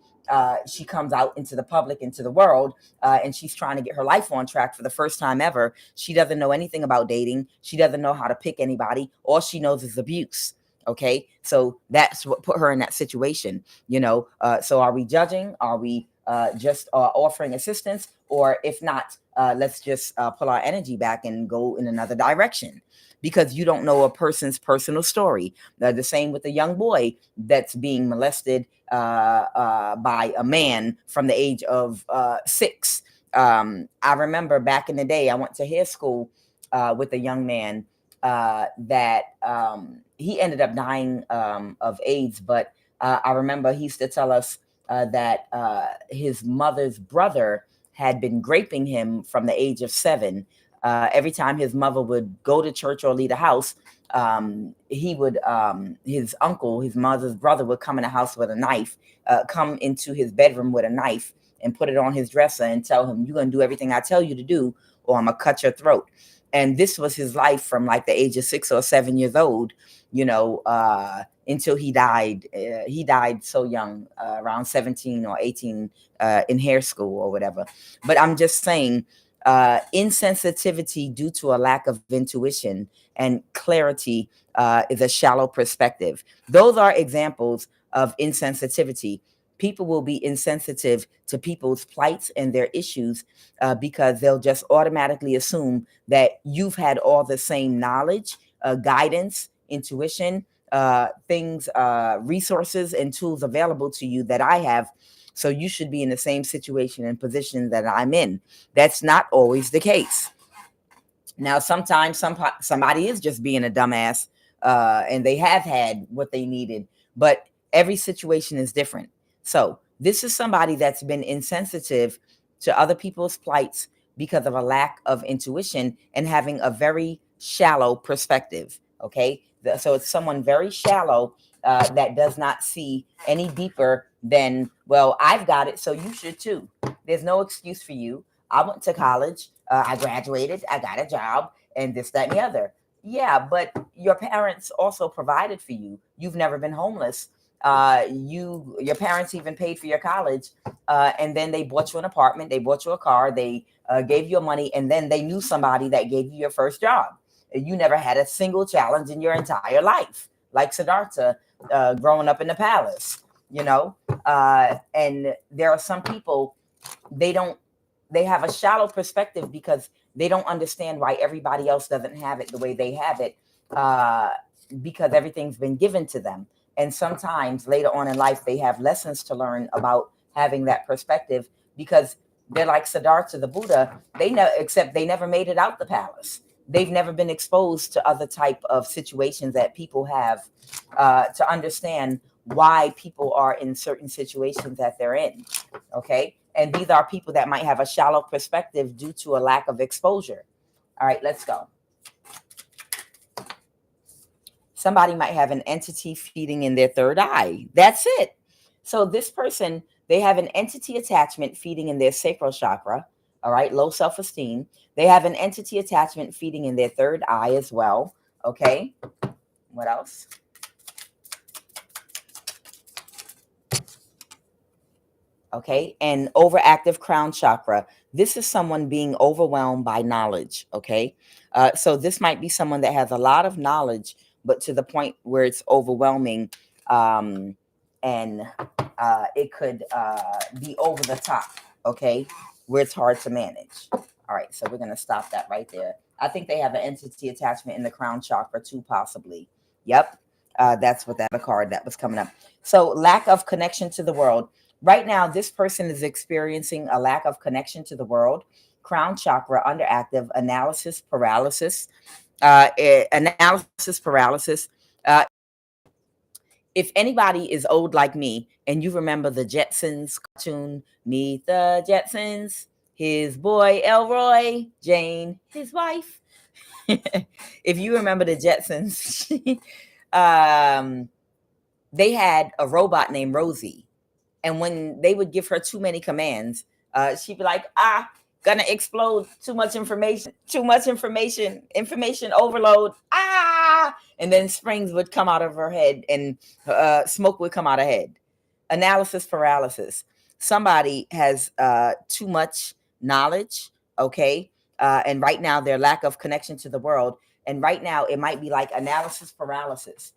she comes out into the public, into the world, and she's trying to get her life on track for the first time ever. She doesn't know anything about dating. She doesn't know how to pick anybody. All she knows is abuse. Okay, so that's what put her in that situation. So are we judging? Are we just offering assistance? Or if not, let's just pull our energy back and go in another direction, because you don't know a person's personal story. The same with a young boy that's being molested by a man from the age of 6. I remember back in the day, I went to hair school with a young man that he ended up dying of AIDS. But I remember he used to tell us that his mother's brother had been graping him from the age of 7. Every time his mother would go to church or leave the house, he would, his uncle, his mother's brother, would come in the house with a knife, come into his bedroom with a knife and put it on his dresser and tell him, "You're going to do everything I tell you to do, or I'm going to cut your throat." And this was his life from like the age of 6 or 7 years old, until he died. He died so young, around 17 or 18, in hair school or whatever. But I'm just saying, insensitivity due to a lack of intuition and clarity is a shallow perspective. Those are examples of insensitivity. People will be insensitive to people's plights and their issues because they'll just automatically assume that you've had all the same knowledge, guidance, intuition, things, resources and tools available to you that I have. So you should be in the same situation and position that I'm in. That's not always the case. Now, sometimes somebody is just being a dumbass and they have had what they needed, but every situation is different. So This is somebody that's been insensitive to other people's plights because of a lack of intuition and having a very shallow perspective. Okay. So it's someone very shallow that does not see any deeper than, well, I've got it, so you should too. There's no excuse for you. I went to college, I graduated, I got a job, and this, that, and the other. Yeah, but your parents also provided for you. You've never been homeless. Your parents even paid for your college, and then they bought you an apartment, they bought you a car, they gave you money, and then they knew somebody that gave you your first job. You never had a single challenge in your entire life, like Siddhartha, growing up in the palace, you know. And there are some people, they have a shallow perspective because they don't understand why everybody else doesn't have it the way they have it, because everything's been given to them. And sometimes later on in life, they have lessons to learn about having that perspective, because they're like Siddhartha the Buddha. Except they never made it out the palace. They've never been exposed to other type of situations that people have, to understand why people are in certain situations that they're in. Okay. And these are people that might have a shallow perspective due to a lack of exposure. All right, let's go. Somebody might have an entity feeding in their third eye. That's it. So this person, they have an entity attachment feeding in their sacral chakra. All right, low self-esteem. They have an entity attachment feeding in their third eye as well. Okay, what else? Okay, and overactive crown chakra. This is someone being overwhelmed by knowledge. Okay, so this might be someone that has a lot of knowledge, but to the point where it's overwhelming, and it could be over the top. Okay, where it's hard to manage. All right, so we're going to stop that right there. I think they have an entity attachment in the crown chakra too, possibly. Yep, that's what that card that was coming up. So lack of connection to the world. Right now, this person is experiencing a lack of connection to the world. Crown chakra underactive, analysis paralysis. Analysis paralysis. If anybody is old like me and you remember the Jetsons cartoon, Meet the Jetsons, his boy Elroy, Jane, his wife. If you remember the Jetsons, they had a robot named Rosie. And when they would give her too many commands, she'd be like, gonna explode, too much information, information overload, and then springs would come out of her head and smoke would come out of her head. Analysis paralysis. Somebody has too much knowledge, okay? And right now, their lack of connection to the world. And right now, it might be like analysis paralysis.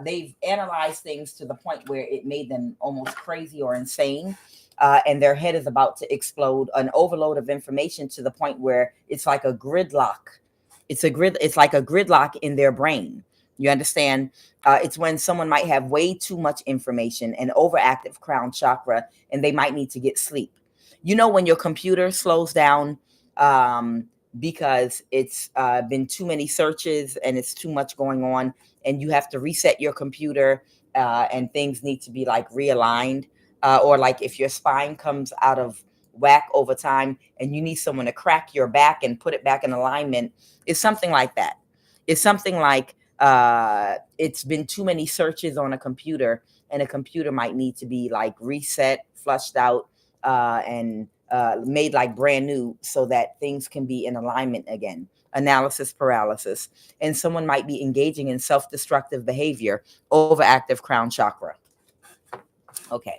They've analyzed things to the point where it made them almost crazy or insane. And their head is about to explode, an overload of information to the point where it's like a gridlock. It's like a gridlock in their brain. You understand? It's when someone might have way too much information and overactive crown chakra, and they might need to get sleep. You know, when your computer slows down, because it's been too many searches and it's too much going on, and you have to reset your computer, and things need to be like realigned, or like if your spine comes out of whack over time and you need someone to crack your back and put it back in alignment. It's something like that. It's something like it's been too many searches on a computer, and a computer might need to be like reset, flushed out, and made like brand new so that things can be in alignment again. Analysis paralysis. And someone might be engaging in self-destructive behavior, overactive crown chakra. Okay.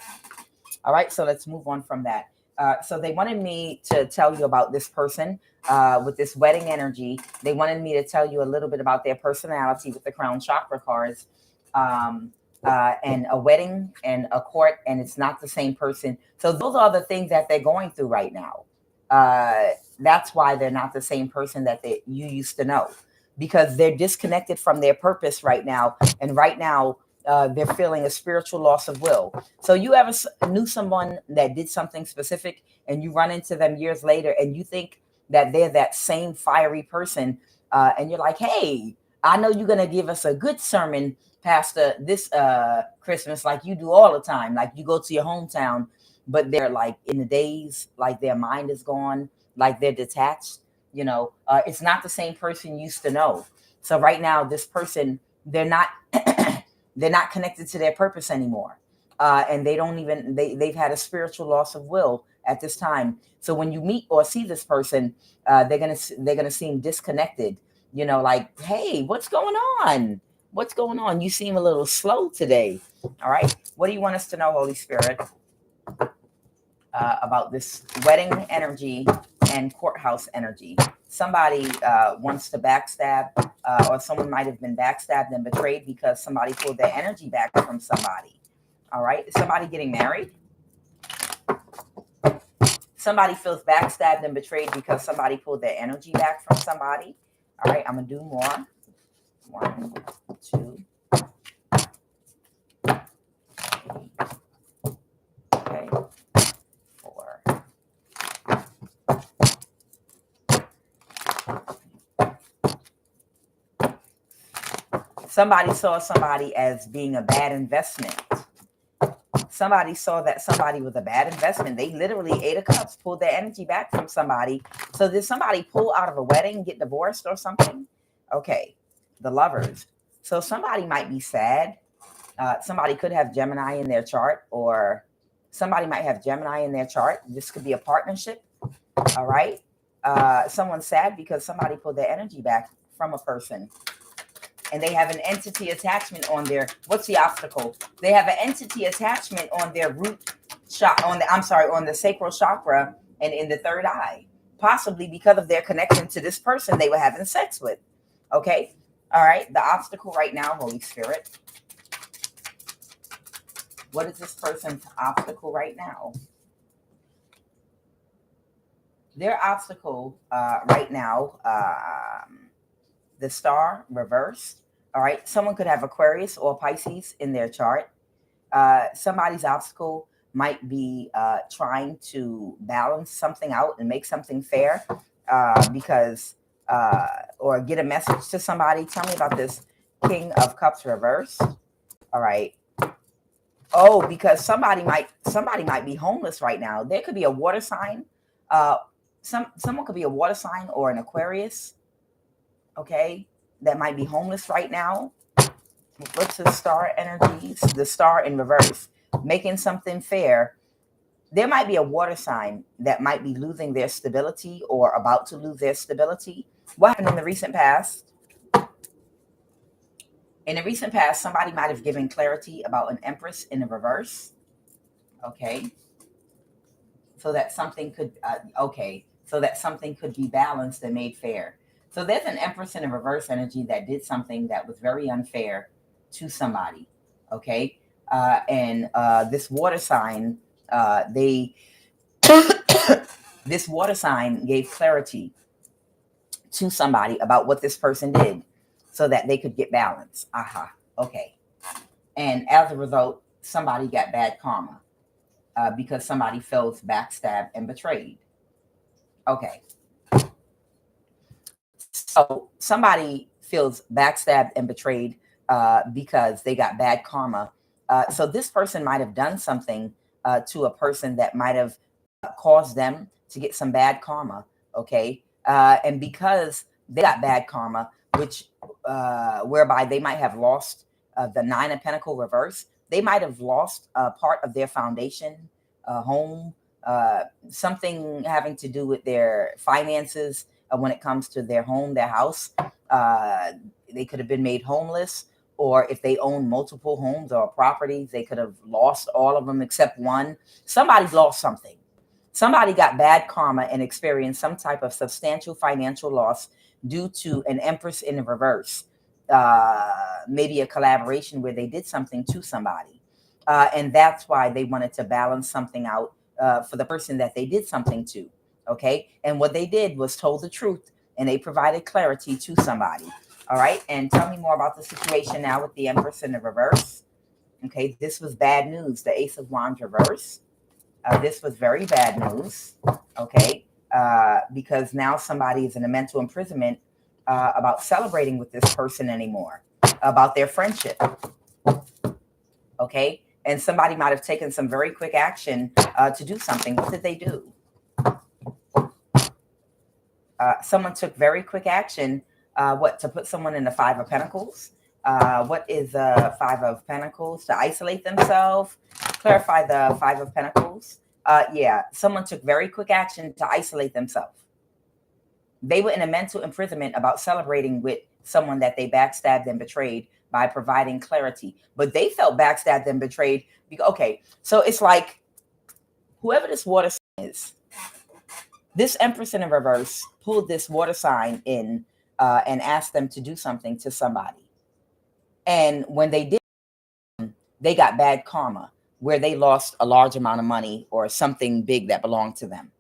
All right. So let's move on from that. So they wanted me to tell you about this person with this wedding energy. They wanted me to tell you a little bit about their personality with the crown chakra cards, and a wedding and a court, and it's not the same person. So those are the things that they're going through right now. That's why they're not the same person that you used to know, because they're disconnected from their purpose right now. And right now, they're feeling a spiritual loss of will. So you ever knew someone that did something specific and you run into them years later and you think that they're that same fiery person, and you're like, hey, I know you're going to give us a good sermon, Pastor, this Christmas, like you do all the time. Like you go to your hometown but they're like in the daze, like their mind is gone, like they're detached. It's not the same person you used to know. So right now, this person, they're not they're not connected to their purpose anymore. And they don't even they've had a spiritual loss of will at this time. So when you meet or see this person, they're gonna seem disconnected. Like, hey, what's going on? What's going on? You seem a little slow today. All right. What do you want us to know, Holy Spirit, about this wedding energy and courthouse energy? Somebody wants to backstab, or someone might have been backstabbed and betrayed because somebody pulled their energy back from somebody. All right. Is somebody getting married? Somebody feels backstabbed and betrayed because somebody pulled their energy back from somebody. All right. I'm going to do more. 1, 2. Okay. 4. Somebody saw somebody as being a bad investment. Somebody saw that somebody was a bad investment. They literally 8 of Cups, pulled their energy back from somebody. So did somebody pull out of a wedding, get divorced or something? Okay, the Lovers. So somebody might be sad. Somebody could have Gemini in their chart, or somebody might have Gemini in their chart. This could be a partnership. All right. Someone's sad because somebody pulled their energy back from a person. And they have an entity attachment on their, what's the obstacle? They have an entity attachment on their root on the sacral chakra and in the third eye, possibly because of their connection to this person they were having sex with. Okay. All right. The obstacle right now, Holy Spirit. What is this person's obstacle right now? Their obstacle right now, the Star reversed. All right. Someone could have Aquarius or Pisces in their chart. Somebody's obstacle might be trying to balance something out and make something fair because, or get a message to somebody. Tell me about this King of Cups reversed. All right. Oh, because somebody might be homeless right now. There could be a water sign. Someone could be a water sign or an Aquarius. Okay, that might be homeless right now. What's the Star energies? The Star in reverse, making something fair. There might be a water sign that might be losing their stability or about to lose their stability. What happened in the recent past? In the recent past, somebody might have given clarity about an Empress in the reverse. Okay. So that something could, so that something could be balanced and made fair. So there's an Empress in a reverse energy that did something that was very unfair to somebody. Okay. And this water sign, this water sign gave clarity to somebody about what this person did so that they could get balance. Okay. And as a result, somebody got bad karma because somebody felt backstabbed and betrayed. Okay. So somebody feels backstabbed and betrayed because they got bad karma. So this person might have done something to a person that might have caused them to get some bad karma. Okay. And because they got bad karma, which whereby they might have lost the 9 of Pentacles reverse, they might have lost part of their foundation, home, something having to do with their finances. When it comes to their home, their house, they could have been made homeless, or if they own multiple homes or properties, they could have lost all of them except one. Somebody's lost something. Somebody got bad karma and experienced some type of substantial financial loss due to an Empress in the reverse. Maybe a collaboration where they did something to somebody. And that's why they wanted to balance something out for the person that they did something to. Okay. And what they did was told the truth, and they provided clarity to somebody. All right. And tell me more about the situation now with the Empress in the reverse. Okay. This was bad news. The Ace of Wands reverse. This was very bad news. Okay. Because now somebody is in a mental imprisonment about celebrating with this person anymore, about their friendship. Okay. and somebody might have taken some very quick action to do something. What did they do? Someone took very quick action. To put someone in the Five of Pentacles? What is the Five of Pentacles? To isolate themselves. Clarify the Five of Pentacles. Yeah, someone took very quick action to isolate themselves. They were in a mental imprisonment about celebrating with someone that they backstabbed and betrayed by providing clarity. But they felt backstabbed and betrayed. Okay, so it's like whoever this water sign is, this Empress in reverse pulled this water sign in and asked them to do something to somebody. And when they did, they got bad karma where they lost a large amount of money or something big that belonged to them.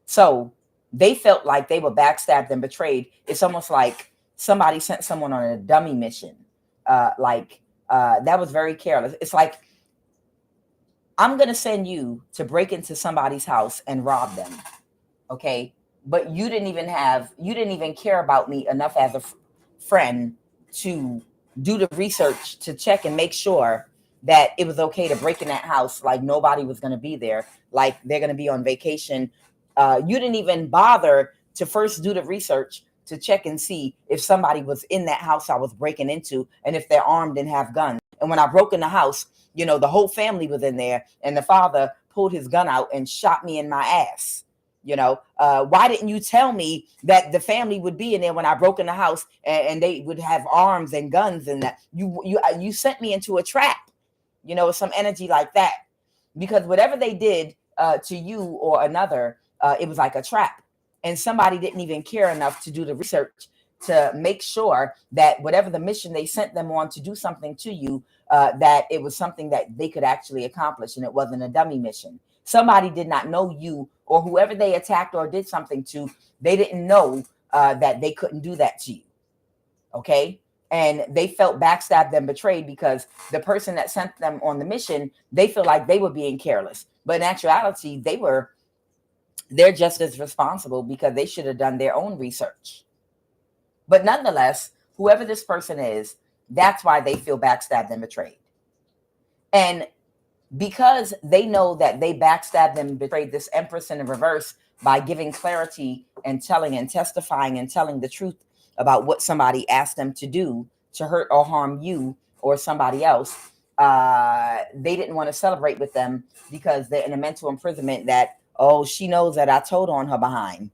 So they felt like they were backstabbed and betrayed. It's almost like somebody sent someone on a dummy mission. That was very careless. It's like, I'm going to send you to break into somebody's house and rob them. Okay. But you didn't even care about me enough as a friend to do the research to check and make sure that it was okay to break in that house. Like nobody was going to be there. Like they're going to be on vacation. You didn't even bother to first do the research to check and see if somebody was in that house I was breaking into and if they're armed and have guns. And when I broke in the house, the whole family was in there and the father pulled his gun out and shot me in my ass. Why didn't you tell me that the family would be in there when I broke in the house and they would have arms and guns and that you sent me into a trap, some energy like that, because whatever they did to you or another, it was like a trap. And somebody didn't even care enough to do the research to make sure that whatever the mission they sent them on to do something to you, that it was something that they could actually accomplish and it wasn't a dummy mission. Somebody did not know you or whoever they attacked or did something to, they didn't know that they couldn't do that to you. Okay. And they felt backstabbed and betrayed because the person that sent them on the mission, they feel like they were being careless. But in actuality, they're just as responsible because they should have done their own research. But nonetheless, whoever this person is, that's why they feel backstabbed and betrayed. And because they know that they backstabbed and betrayed this Empress in the reverse by giving clarity and telling and testifying and telling the truth about what somebody asked them to do to hurt or harm you or somebody else, they didn't want to celebrate with them because they're in a mental imprisonment that, oh, she knows that I told on her behind.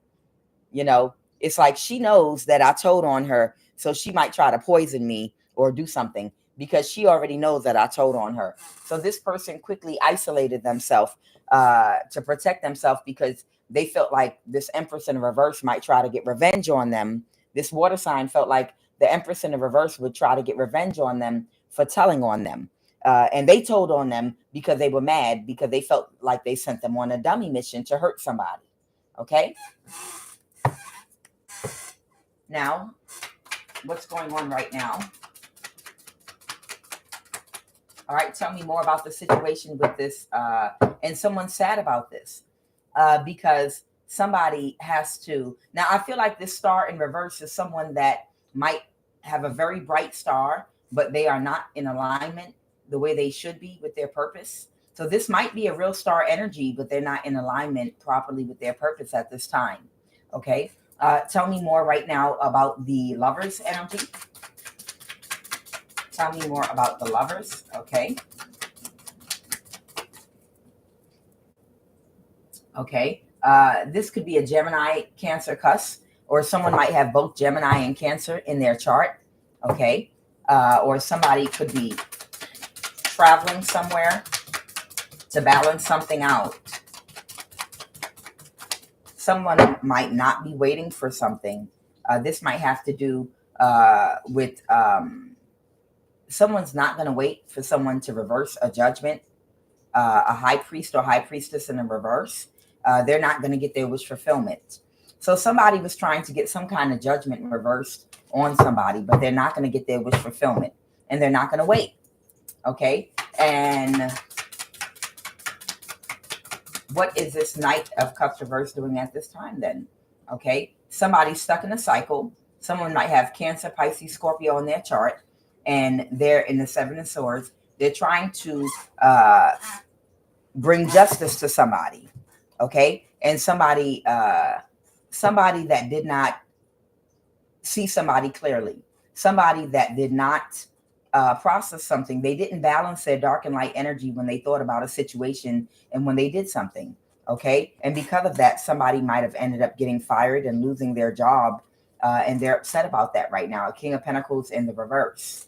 It's like she knows that I told on her, so she might try to poison me or do something because she already knows that I told on her. So this person quickly isolated themselves to protect themselves because they felt like this Empress in the reverse might try to get revenge on them. This water sign felt like the Empress in the reverse would try to get revenge on them for telling on them. And they told on them because they were mad because they felt like they sent them on a dummy mission to hurt somebody. Okay. Now, what's going on right now? All right. Tell me more about the situation with this. And someone's sad about this because somebody has to. Now, I feel like this star in reverse is someone that might have a very bright star, but they are not in alignment the way they should be with their purpose. So this might be a real star energy, but they're not in alignment properly with their purpose at this time. Okay. Tell me more right now about the Lovers energy. Tell me more about the Lovers. Okay. Okay. This could be a Gemini, Cancer, Cusp, or someone might have both Gemini and Cancer in their chart. Okay. Or somebody could be traveling somewhere to balance something out. Someone might not be waiting for something. This might have to do with someone's not going to wait for someone to reverse a judgment. A high priest or high priestess in a reverse. They're not going to get their wish fulfillment. So somebody was trying to get some kind of judgment reversed on somebody, but they're not going to get their wish fulfillment and they're not going to wait. Okay. And what is this Knight of Cups reverse doing at this time then? Okay. Somebody's stuck in a cycle. Someone might have Cancer, Pisces, Scorpio in their chart, and they're in the Seven of Swords. They're trying to bring justice to somebody, okay? And somebody that did not see somebody clearly, somebody that did not process something. They didn't balance their dark and light energy when they thought about a situation and when they did something, okay? And because of that, somebody might have ended up getting fired and losing their job, and they're upset about that right now. King of Pentacles in the reverse.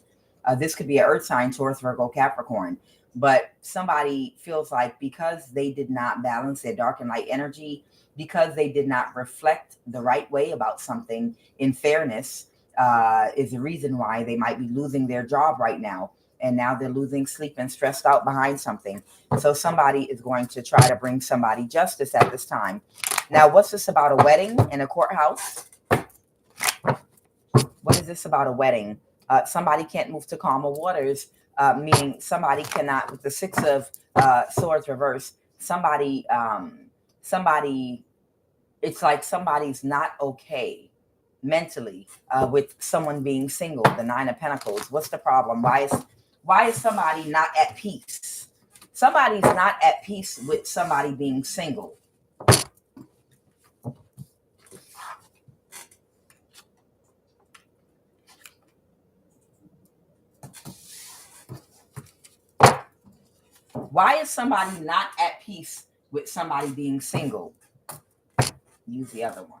This could be an earth sign, Taurus, Virgo, Capricorn. But somebody feels like because they did not balance their dark and light energy, because they did not reflect the right way about something in fairness, is the reason why they might be losing their job right now. And now they're losing sleep and stressed out behind something. So somebody is going to try to bring somebody justice at this time. Now, what's this about a wedding in a courthouse? What is this about a wedding? Somebody can't move to calmer waters, meaning somebody cannot, with the Six of Swords reverse, somebody, it's like somebody's not okay mentally with someone being single, the Nine of Pentacles. What's the problem? Why is somebody not at peace? Somebody's not at peace with somebody being single. Why is somebody not at peace with somebody being single? Use the other one.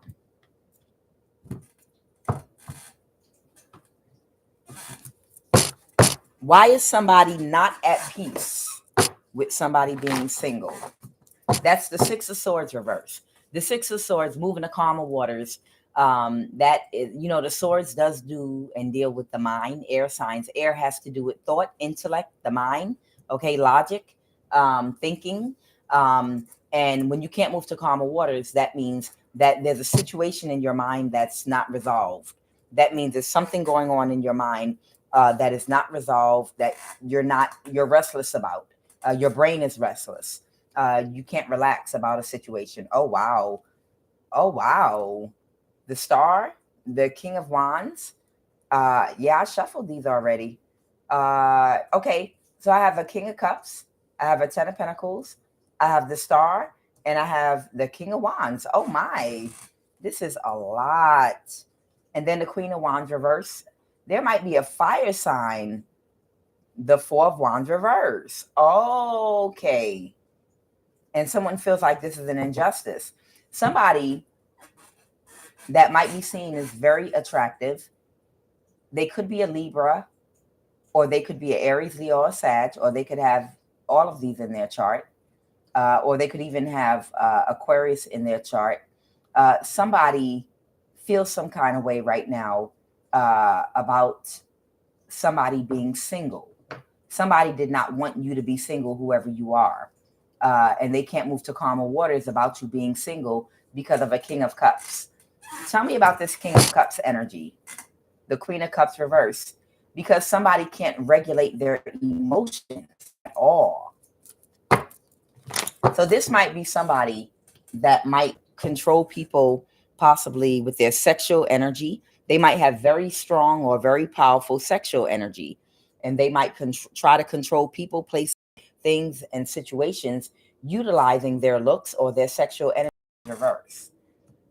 Why is somebody not at peace with somebody being single? That's the Six of Swords reverse. The Six of Swords, moving to calmer waters. That is, you know, the swords does do and deal with the mind, air signs. Air has to do with thought, intellect, the mind, okay, logic, thinking. And when you can't move to calmer waters, that means that there's a situation in your mind that's not resolved. That means there's something going on in your mind that is not resolved, that you're restless about. Your brain is restless. You can't relax about a situation. Oh, wow. Oh, wow. The Star, the King of Wands. Yeah, I shuffled these already. Okay, so I have a King of Cups. I have a Ten of Pentacles. I have the Star, and I have the King of Wands. Oh, my. This is a lot. And then the Queen of Wands reverse. There might be a fire sign. The Four of Wands reverse. Okay. And someone feels like this is an injustice. Somebody that might be seen as very attractive. They could be a Libra, or they could be an Aries, Leo, or Sag, or they could have all of these in their chart, or they could even have Aquarius in their chart. Somebody feels some kind of way right now about somebody being single. Somebody did not want you to be single, whoever you are. And they can't move to calmer waters about you being single because of a King of Cups. Tell me about this King of Cups energy. The Queen of Cups reverse. Because somebody can't regulate their emotions at all. So this might be somebody that might control people possibly with their sexual energy. They might have very strong or very powerful sexual energy. And they might try to control people, places, things, and situations utilizing their looks or their sexual energy reverse.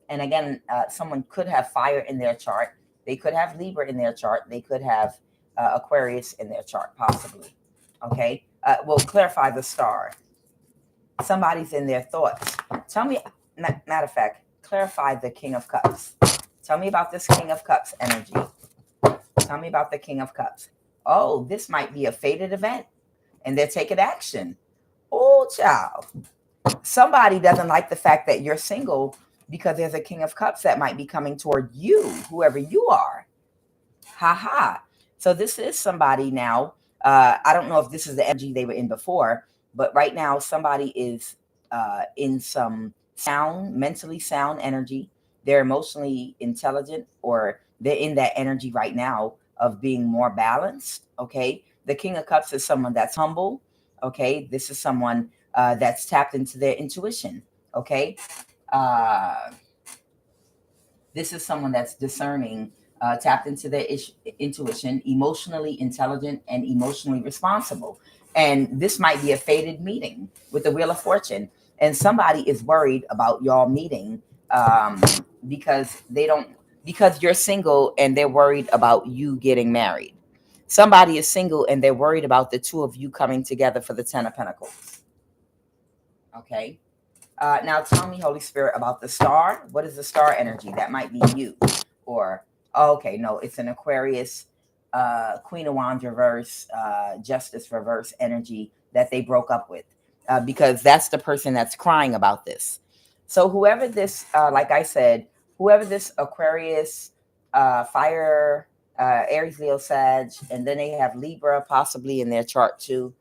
And again, someone could have fire in their chart. They could have Libra in their chart. They could have Aquarius in their chart, possibly. Okay. Well, clarify the Star. Somebody's in their thoughts. Tell me, matter of fact, clarify the King of Cups. Tell me about this King of Cups energy. Tell me about the King of Cups. Oh, this might be a fated event, and they're taking action. Oh, child. Somebody doesn't like the fact that you're single because there's a King of Cups that might be coming toward you, whoever you are. Ha ha. So this is somebody now. I don't know if this is the energy they were in before, but right now somebody is in some mentally sound energy. They're emotionally intelligent, or they're in that energy right now of being more balanced. Okay. The King of Cups is someone that's humble. Okay. This is someone that's tapped into their intuition. Okay. This is someone that's discerning tapped into their intuition, emotionally intelligent, and emotionally responsible. And this might be a fated meeting with the Wheel of Fortune. And somebody is worried about y'all meeting because they don't, because you're single and they're worried about you getting married. Somebody is single and they're worried about the two of you coming together for the Ten of Pentacles. Okay. Now tell me, Holy Spirit, about the star. What is the star energy? That might be you. Or, oh, okay, no, it's an Aquarius, Queen of Wands reverse, Justice reverse energy that they broke up with. Because that's the person that's crying about this. So whoever this, like I said, whoever this Aquarius, fire, Aries, Leo, Sag, and then they have Libra possibly in their chart too.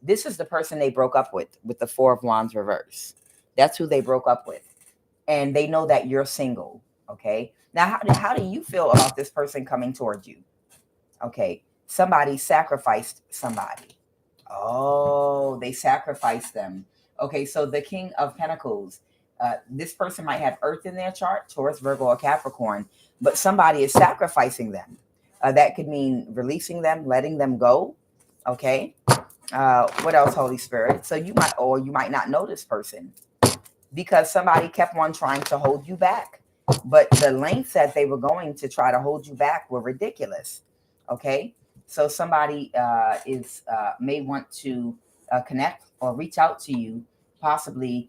This is the person they broke up with the Four of Wands reverse. That's who they broke up with. And they know that you're single. Okay. Now, how do you feel about this person coming towards you? Okay. Somebody sacrificed somebody. Oh, they sacrificed them. Okay. So the King of Pentacles, this person might have Earth in their chart, Taurus, Virgo, or Capricorn, but somebody is sacrificing them. That could mean releasing them, letting them go. Okay. What else, Holy Spirit? So you might not know this person because somebody kept on trying to hold you back, but the lengths that they were going to try to hold you back were ridiculous. Okay, so somebody may want to connect or reach out to you, possibly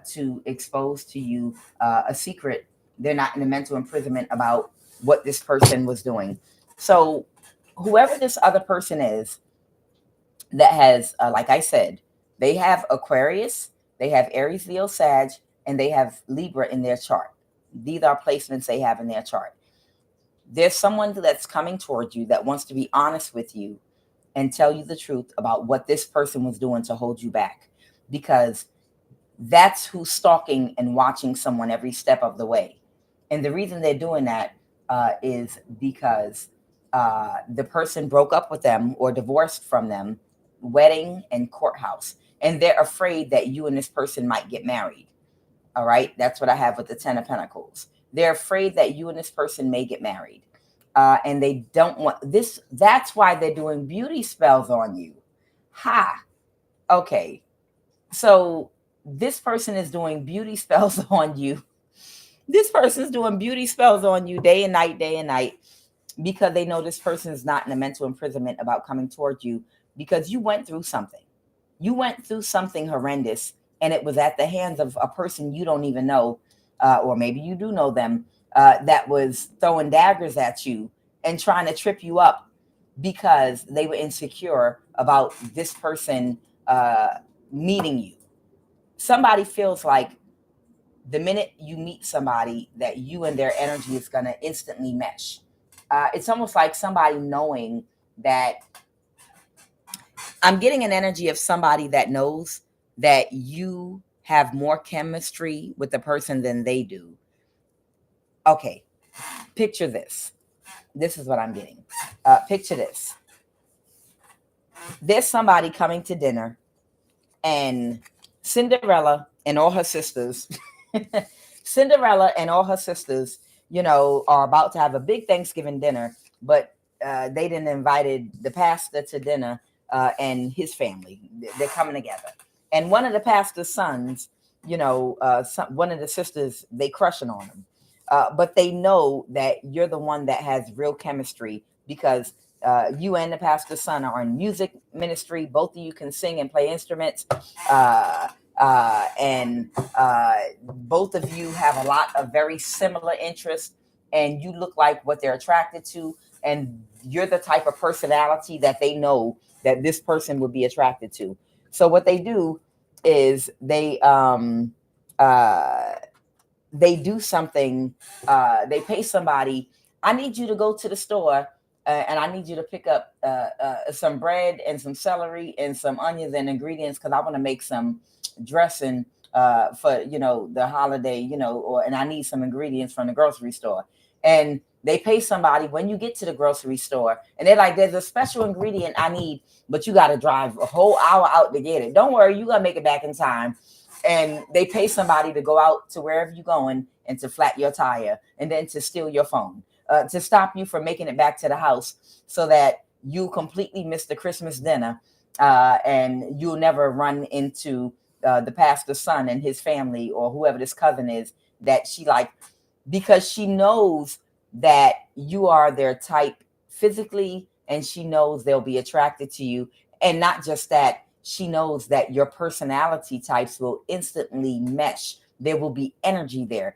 to expose to you a secret. They're not in a mental imprisonment about what this person was doing. So whoever this other person is, that has, like I said, they have Aquarius, they have Aries, Leo, Sag, and they have Libra in their chart. These are placements they have in their chart. There's someone that's coming towards you that wants to be honest with you and tell you the truth about what this person was doing to hold you back, because that's who's stalking and watching someone every step of the way. And the reason they're doing that is because the person broke up with them or divorced from them, wedding and courthouse, and they're afraid that you and this person might get married. All right, that's what I have with the Ten of Pentacles. They're afraid that you and this person may get married, and they don't want this. That's why they're doing beauty spells on you. Ha. Okay, so this person is doing beauty spells on you. This person's doing beauty spells on you day and night, because they know this person is not in a mental imprisonment about coming towards you, because you went through something. You went through something horrendous, and it was at the hands of a person you don't even know, or maybe you do know them, that was throwing daggers at you and trying to trip you up because they were insecure about this person meeting you. Somebody feels like the minute you meet somebody that you and their energy is going to instantly mesh. It's almost like somebody knowing that, I'm getting an energy of somebody that knows that you have more chemistry with the person than they do. Okay, picture this. This is what I'm getting. Picture this. There's somebody coming to dinner, and Cinderella and all her sisters, Cinderella and all her sisters, are about to have a big Thanksgiving dinner, but they didn't invited the pastor to dinner and his family. They're coming together. And one of the pastor's sons, one of the sisters, they crushing on him. But they know that you're the one that has real chemistry, because you and the pastor's son are in music ministry. Both of you can sing and play instruments. And both of you have a lot of very similar interests, and you look like what they're attracted to. And you're the type of personality that they know that this person would be attracted to. So what they do is they do something. They pay somebody. I need you to go to the store, and I need you to pick up some bread and some celery and some onions and ingredients, because I want to make some dressing for the holiday, and I need some ingredients from the grocery store. And they pay somebody when you get to the grocery store, and they're like, there's a special ingredient I need, but you got to drive a whole hour out to get it. Don't worry, you got to make it back in time. and they pay somebody to go out to wherever you're going and to flat your tire and then to steal your phone, to stop you from making it back to the house so that you completely miss the Christmas dinner, and you'll never run into the pastor's son and his family or whoever this cousin is that she like, because she knows that you are their type physically, and she knows they'll be attracted to you. And not just that, she knows that your personality types will instantly mesh. There will be energy there.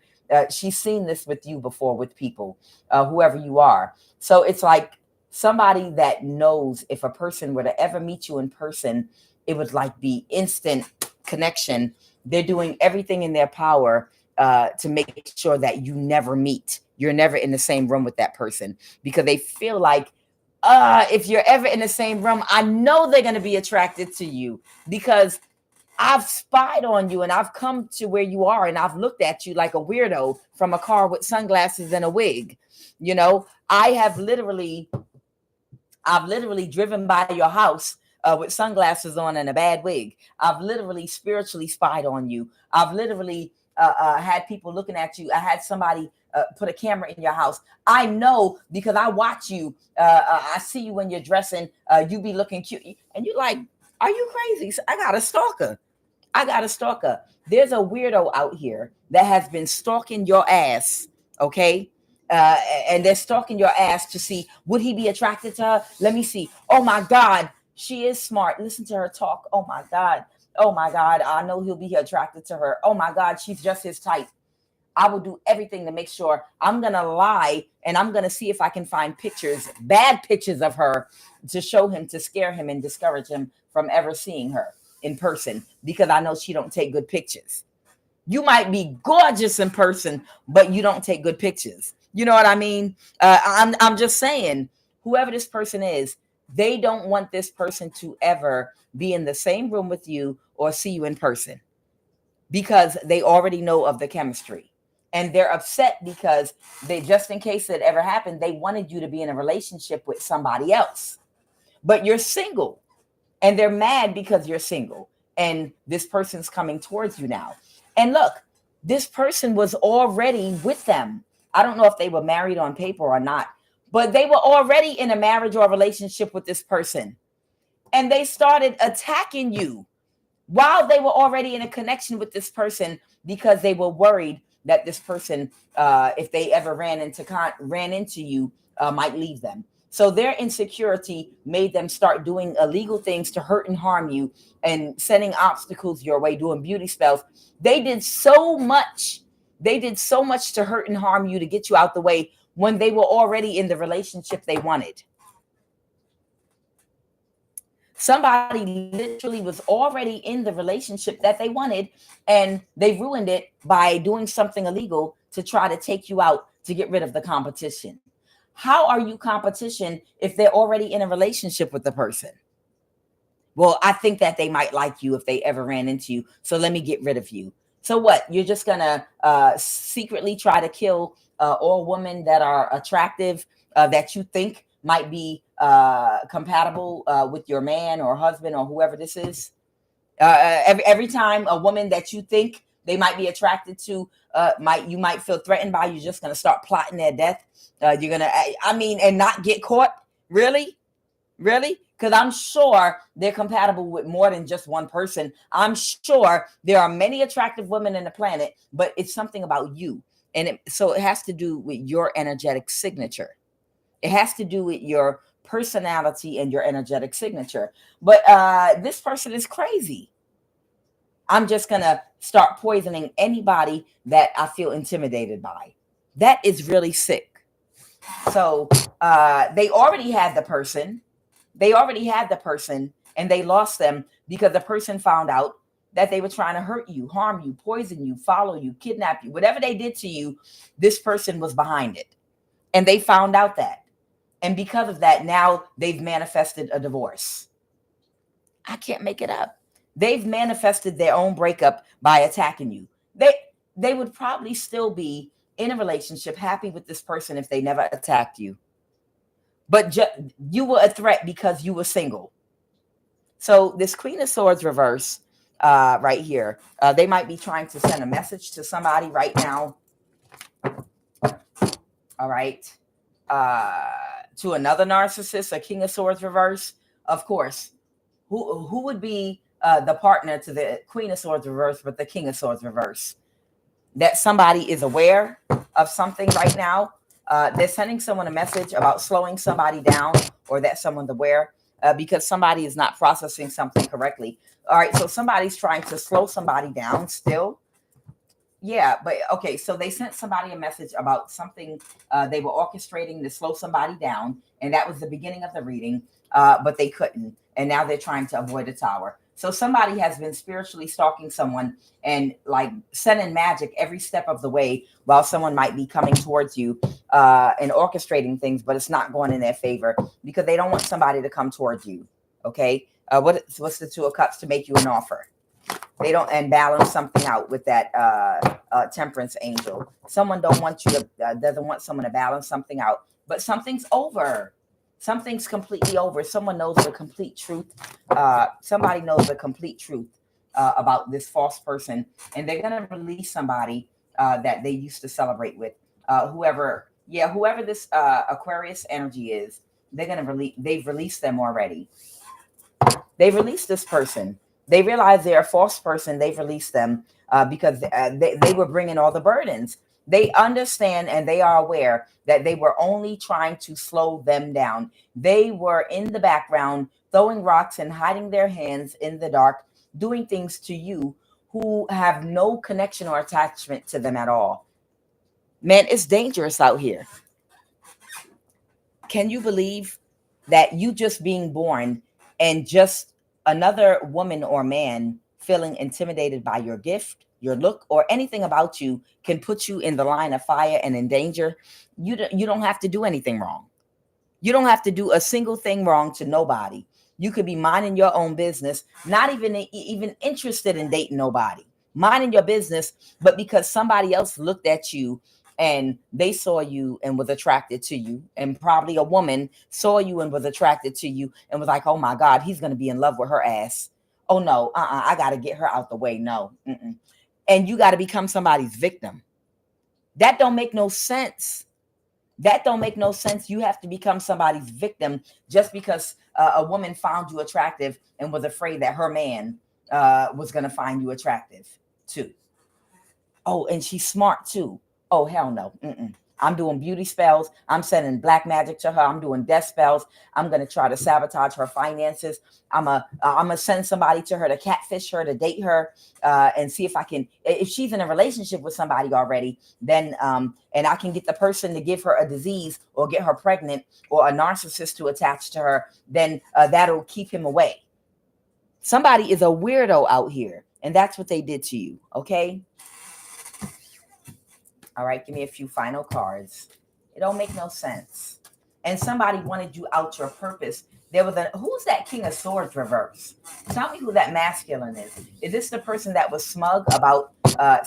She's seen this with you before with people, whoever you are. So it's like somebody that knows if a person were to ever meet you in person, it would like be instant connection. They're doing everything in their power to make sure that you never meet. You're never in the same room with that person, because they feel like, if you're ever in the same room, I know they're going to be attracted to you, because I've spied on you and I've come to where you are and I've looked at you like a weirdo from a car with sunglasses and a wig. You know, I've literally driven by your house with sunglasses on and a bad wig. I've literally spiritually spied on you. I've literally had people looking at you. I had somebody put a camera in your house. I know, because I watch you. I see you when you're dressing. You be looking cute. And you're like, are you crazy? I got a stalker. There's a weirdo out here that has been stalking your ass. Okay. And they're stalking your ass to see, would he be attracted to her? Let me see. Oh my God, she is smart. Listen to her talk. Oh my God, I know he'll be attracted to her. Oh my God, she's just his type. I will do everything to make sure. I'm going to lie, and I'm going to see if I can find pictures, bad pictures of her, to show him, to scare him and discourage him from ever seeing her in person, because I know she don't take good pictures. You might be gorgeous in person, but you don't take good pictures. You know what I mean? I'm just saying, whoever this person is, they don't want this person to ever be in the same room with you or see you in person, because they already know of the chemistry. And they're upset because they, just in case it ever happened, they wanted you to be in a relationship with somebody else. But you're single, and they're mad because you're single, and this person's coming towards you now. And look, this person was already with them. I don't know if they were married on paper or not, but they were already in a marriage or a relationship with this person. And they started attacking you while they were already in a connection with this person, because they were worried that this person, if they ever ran into you, might leave them. So their insecurity made them start doing illegal things to hurt and harm you, and setting obstacles your way, doing beauty spells. They did so much to hurt and harm you, to get you out the way, when they were already in the relationship they wanted. Somebody literally was already in the relationship that they wanted, and they ruined it by doing something illegal to try to take you out, to get rid of the competition. How are you competition if they're already in a relationship with the person? Well, I think that they might like you if they ever ran into you, so let me get rid of you. So what? You're just gonna secretly try to kill all women that are attractive, that you think might be compatible with your man or husband or whoever this is. Every time a woman that you think they might be attracted to, you might feel threatened by, you're just gonna start plotting their death. You're gonna, and not get caught. Really? Because I'm sure they're compatible with more than just one person. I'm sure there are many attractive women in the planet, but it's something about you. And so it has to do with your energetic signature. It has to do with your personality and your energetic signature. But this person is crazy. I'm just going to start poisoning anybody that I feel intimidated by. That is really sick. So they already had the person. And they lost them because the person found out that they were trying to hurt you, harm you, poison you, follow you, kidnap you. Whatever they did to you, this person was behind it. And they found out that. And because of that, now they've manifested a divorce. I can't make it up. They've manifested their own breakup by attacking you. They would probably still be in a relationship happy with this person if they never attacked you. But you were a threat because you were single. So this Queen of Swords reverse, right here. They might be trying to send a message to somebody right now. All right. To another narcissist, a King of Swords reverse. Of course, who would be the partner to the Queen of Swords reverse, but the King of Swords reverse? That somebody is aware of something right now. They're sending someone a message about slowing somebody down, or that someone's aware because somebody is not processing something correctly. All right, so somebody's trying to slow somebody down still. Yeah, but okay, so they sent somebody a message about something they were orchestrating to slow somebody down, and that was the beginning of the reading, but they couldn't, and now they're trying to avoid a tower. So somebody has been spiritually stalking someone and like sending magic every step of the way while someone might be coming towards you and orchestrating things, but it's not going in their favor because they don't want somebody to come towards you. Okay, what's the Two of Cups to make you an offer? They don't, and balance something out with that temperance angel. Someone don't want you to doesn't want someone to balance something out, but something's over. Something's completely over. Someone knows the complete truth. Somebody knows the complete truth about this false person, and they're gonna release somebody that they used to celebrate with. Whoever this Aquarius energy is, they're gonna release. They've released them already. They released this person. They realize they're a false person. They've released them because they were bringing all the burdens. They understand and they are aware that they were only trying to slow them down. They were in the background throwing rocks and hiding their hands in the dark, doing things to you who have no connection or attachment to them at all. Man, it's dangerous out here. Can you believe that you just being born and just another woman or man feeling intimidated by your gift, your look, or anything about you can put you in the line of fire and in danger? You don't have to do anything wrong. You don't have to do a single thing wrong to nobody. You could be minding your own business, not even interested in dating nobody, minding your business, but because somebody else looked at you and they saw you and was attracted to you, and probably a woman saw you and was attracted to you and was like, oh my God, he's going to be in love with her ass. Oh no, I got to get her out the way. No. And you got to become somebody's victim. That don't make no sense. That don't make no sense. You have to become somebody's victim just because a woman found you attractive and was afraid that her man was going to find you attractive too. Oh, and she's smart too. Oh, hell no. I'm doing beauty spells. I'm sending black magic to her. I'm doing death spells. I'm going to try to sabotage her finances. I'm a send somebody to her to catfish her, to date her, and see if I can, if she's in a relationship with somebody already, then, and I can get the person to give her a disease or get her pregnant or a narcissist to attach to her, then that'll keep him away. Somebody is a weirdo out here, and that's what they did to you. Okay. All right, give me a few final cards. It don't make no sense. And somebody wanted you out your purpose. There was who's that King of Swords reverse? Tell me who that masculine is. Is this the person that was smug about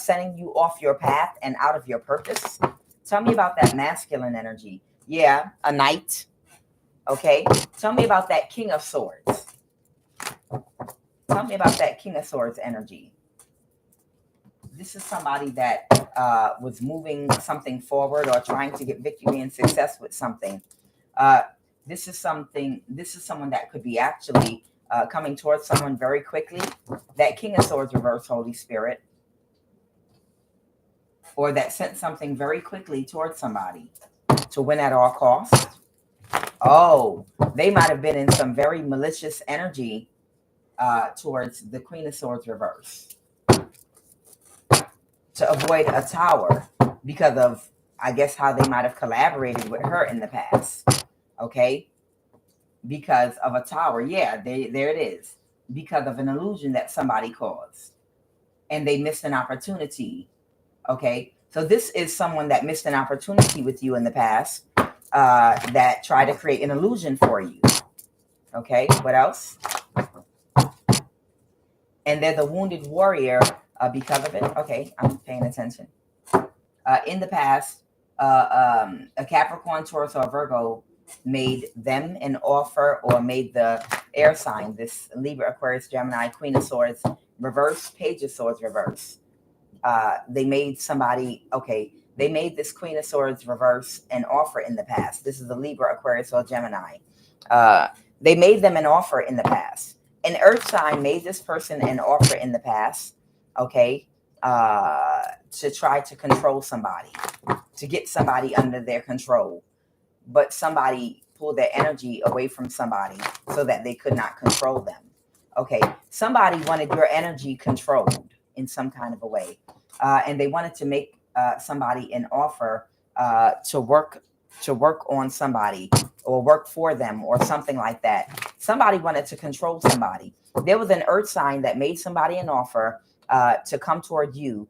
sending you off your path and out of your purpose? Tell me about that masculine energy. Yeah, a knight. Okay. Tell me about that King of Swords. Tell me about that King of Swords energy. This is somebody that was moving something forward or trying to get victory and success with something. This is someone that could be actually coming towards someone very quickly. That King of Swords reverse, Holy Spirit. Or that sent something very quickly towards somebody to win at all costs. Oh, they might have been in some very malicious energy towards the Queen of Swords reverse, to avoid a tower because of, I guess, how they might have collaborated with her in the past. Okay. Because of a tower. Yeah, there it is. Because of an illusion that somebody caused. And they missed an opportunity. Okay. So this is someone that missed an opportunity with you in the past that tried to create an illusion for you. Okay. What else? And they're the wounded warrior because of it. Okay, I'm paying attention. In the past, a Capricorn, Taurus, or Virgo made them an offer or made the air sign, this Libra, Aquarius, Gemini, Queen of Swords, reverse, Page of Swords, reverse. They made somebody, okay, they made this Queen of Swords reverse an offer in the past. This is a Libra, Aquarius, or Gemini. They made them an offer in the past. An earth sign made this person an offer in the past, okay, to try to control somebody, to get somebody under their control. But somebody pulled their energy away from somebody so that they could not control them. Okay, somebody wanted your energy controlled in some kind of a way. And they wanted to make somebody an offer to work on somebody or work for them or something like that. Somebody wanted to control somebody. There was an earth sign that made somebody an offer to come toward you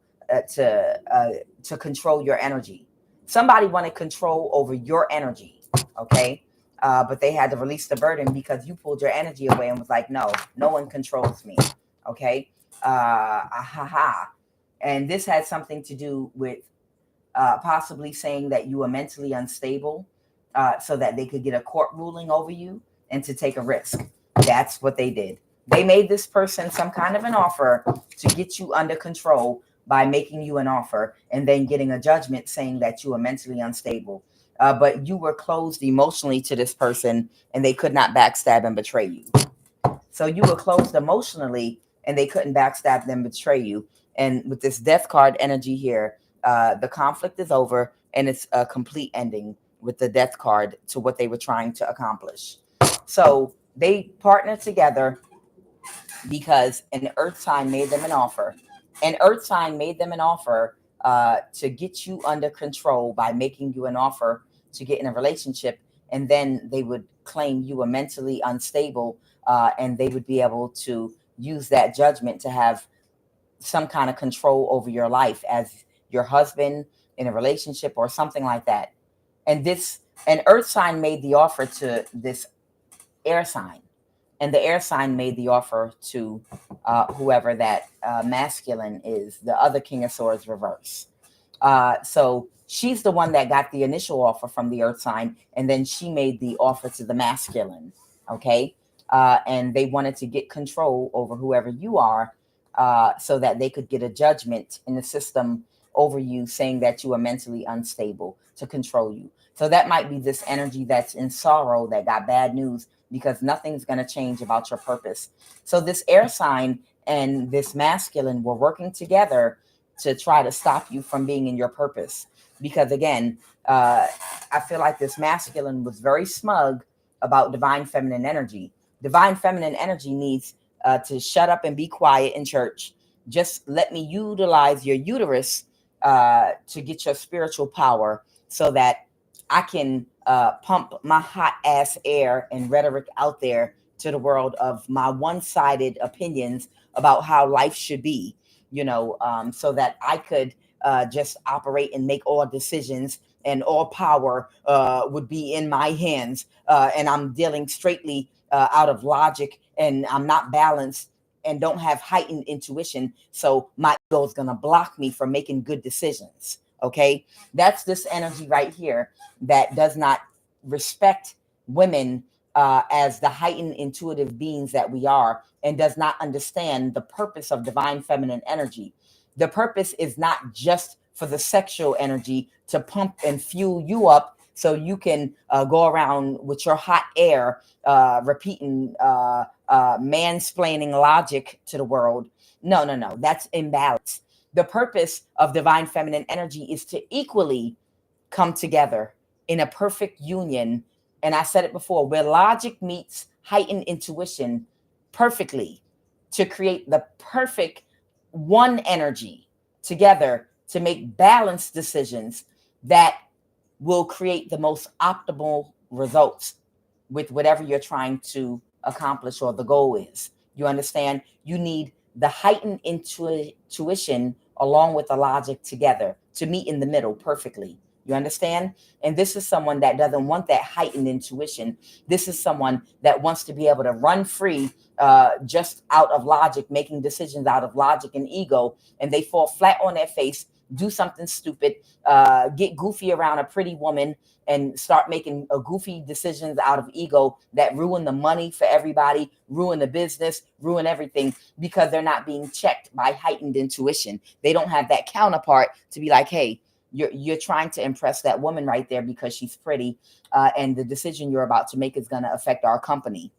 to control your energy. Somebody wanted control over your energy, okay? But they had to release the burden because you pulled your energy away and was like, no one controls me, okay? And this had something to do with possibly saying that you were mentally unstable so that they could get a court ruling over you and to take a risk. That's what they did. They made this person some kind of an offer to get you under control by making you an offer and then getting a judgment saying that you were mentally unstable. But you were closed emotionally to this person and they could not backstab and betray you. So you were closed emotionally and they couldn't backstab and betray you. And with this death card energy here, the conflict is over and it's a complete ending with the death card to what they were trying to accomplish. So they partnered together because an earth sign made them an offer. An earth sign made them an offer to get you under control by making you an offer to get in a relationship. And then they would claim you were mentally unstable and they would be able to use that judgment to have some kind of control over your life as your husband in a relationship or something like that. And an earth sign made the offer to this air sign. And the air sign made the offer to whoever that masculine is, the other King of Swords reverse. So she's the one that got the initial offer from the earth sign. And then she made the offer to the masculine. Okay. And they wanted to get control over whoever you are so that they could get a judgment in the system over you saying that you are mentally unstable to control you. So that might be this energy that's in sorrow that got bad news because nothing's going to change about your purpose. So this air sign and this masculine were working together to try to stop you from being in your purpose. Because again, I feel like this masculine was very smug about divine feminine energy. Divine feminine energy needs to shut up and be quiet in church. Just let me utilize your uterus to get your spiritual power so that I can pump my hot ass air and rhetoric out there to the world of my one-sided opinions about how life should be, so that I could just operate and make all decisions and all power would be in my hands. And I'm dealing straightly out of logic and I'm not balanced and don't have heightened intuition. So my ego is going to block me from making good decisions. Okay. That's this energy right here that does not respect women as the heightened intuitive beings that we are and does not understand the purpose of divine feminine energy. The purpose is not just for the sexual energy to pump and fuel you up so you can go around with your hot air repeating mansplaining logic to the world. No. That's imbalance. The purpose of divine feminine energy is to equally come together in a perfect union. And I said it before, where logic meets heightened intuition perfectly to create the perfect one energy together to make balanced decisions that will create the most optimal results with whatever you're trying to accomplish or the goal is. You understand? You need the heightened intuition along with the logic together to meet in the middle perfectly. You understand? And this is someone that doesn't want that heightened intuition. This is someone that wants to be able to run free just out of logic, making decisions out of logic and ego, and they fall flat on their face do something stupid, get goofy around a pretty woman, and start making goofy decisions out of ego that ruin the money for everybody, ruin the business, ruin everything, because they're not being checked by heightened intuition. They don't have that counterpart to be like, hey, you're trying to impress that woman right there because she's pretty, and the decision you're about to make is going to affect our company.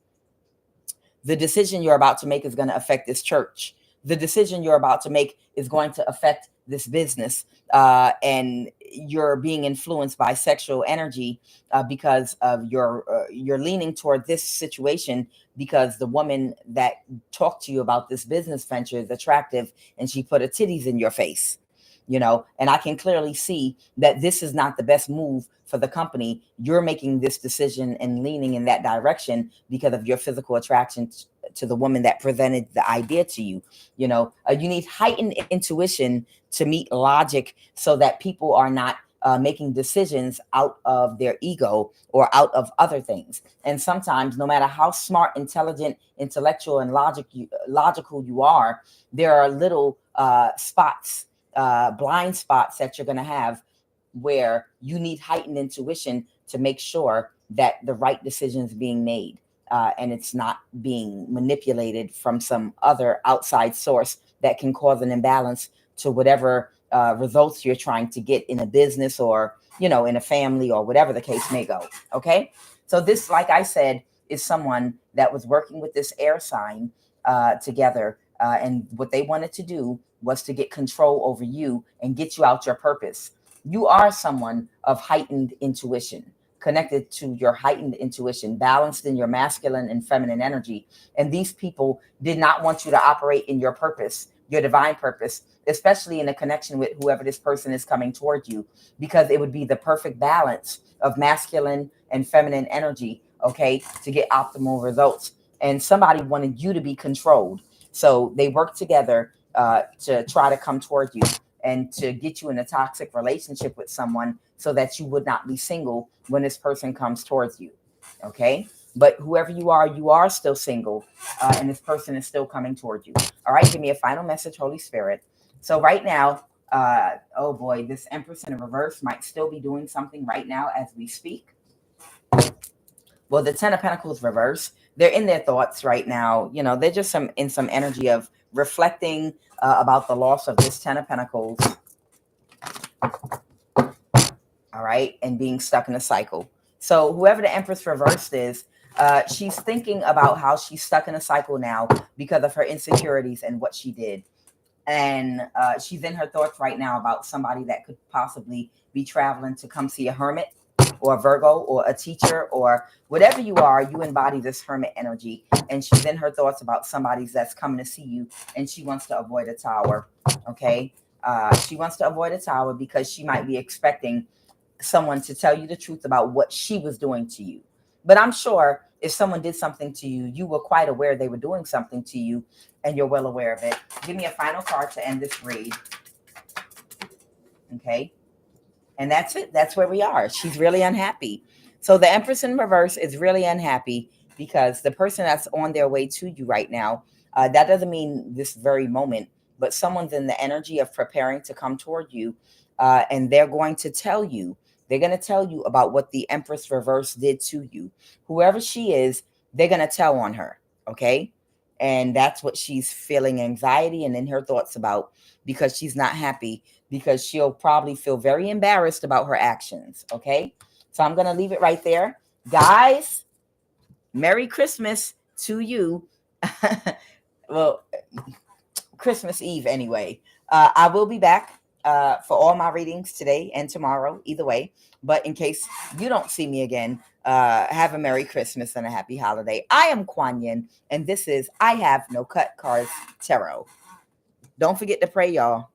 The decision you're about to make is going to affect this church. The decision you're about to make is going to affect this business. And you're being influenced by sexual energy because of you're leaning toward this situation because the woman that talked to you about this business venture is attractive and she put her titties in your face. And I can clearly see that this is not the best move for the company. You're making this decision and leaning in that direction because of your physical attraction to the woman that presented the idea to you. You need heightened intuition to meet logic so that people are not making decisions out of their ego or out of other things. And sometimes, no matter how smart, intelligent, intellectual, and logical you are, there are little spots, blind spots that you're going to have where you need heightened intuition to make sure that the right decision is being made, and it's not being manipulated from some other outside source that can cause an imbalance to whatever results you're trying to get in a business or, in a family or whatever the case may go. Okay. So this, like I said, is someone that was working with this air sign together. And what they wanted to do was to get control over you and get you out your purpose. You are someone of heightened intuition, connected to your heightened intuition, balanced in your masculine and feminine energy. And these people did not want you to operate in your purpose, your divine purpose, especially in a connection with whoever this person is coming toward you, because it would be the perfect balance of masculine and feminine energy, okay, to get optimal results. And somebody wanted you to be controlled. So they worked together to try to come toward you and to get you in a toxic relationship with someone so that you would not be single when this person comes towards you. Okay. But whoever you are still single, and this person is still coming toward you. All right. Give me a final message, Holy Spirit. So right now, oh boy, this Empress in reverse might still be doing something right now as we speak. Well, the Ten of Pentacles reverse, they're in their thoughts right now. They're just in some energy of reflecting about the loss of this Ten of Pentacles. All right. And being stuck in a cycle. So whoever the Empress reversed is, she's thinking about how she's stuck in a cycle now because of her insecurities and what she did. And she's in her thoughts right now about somebody that could possibly be traveling to come see a hermit or a Virgo or a teacher or whatever you are. You embody this hermit energy. And she's in her thoughts about somebody that's coming to see you. And she wants to avoid a tower. Okay. She wants to avoid a tower because she might be expecting someone to tell you the truth about what she was doing to you. But I'm sure if someone did something to you, you were quite aware they were doing something to you and you're well aware of it. Give me a final card to end this read. Okay. And that's it. That's where we are. She's really unhappy. So the Empress in reverse is really unhappy because the person that's on their way to you right now, that doesn't mean this very moment, but someone's in the energy of preparing to come toward you, and they're going to tell you. They're going to tell you about what the Empress reverse did to you. Whoever she is, they're going to tell on her. Okay. And that's what she's feeling anxiety and in her thoughts about, because she's not happy, because she'll probably feel very embarrassed about her actions. Okay. So I'm going to leave it right there. Guys, Merry Christmas to you. Well, Christmas Eve anyway. I will be back for all my readings today and tomorrow, either way. But in case you don't see me again, have a Merry Christmas and a Happy Holiday. I am QUAN, and this is I Have No Cut Cards Tarot. Don't forget to pray, y'all.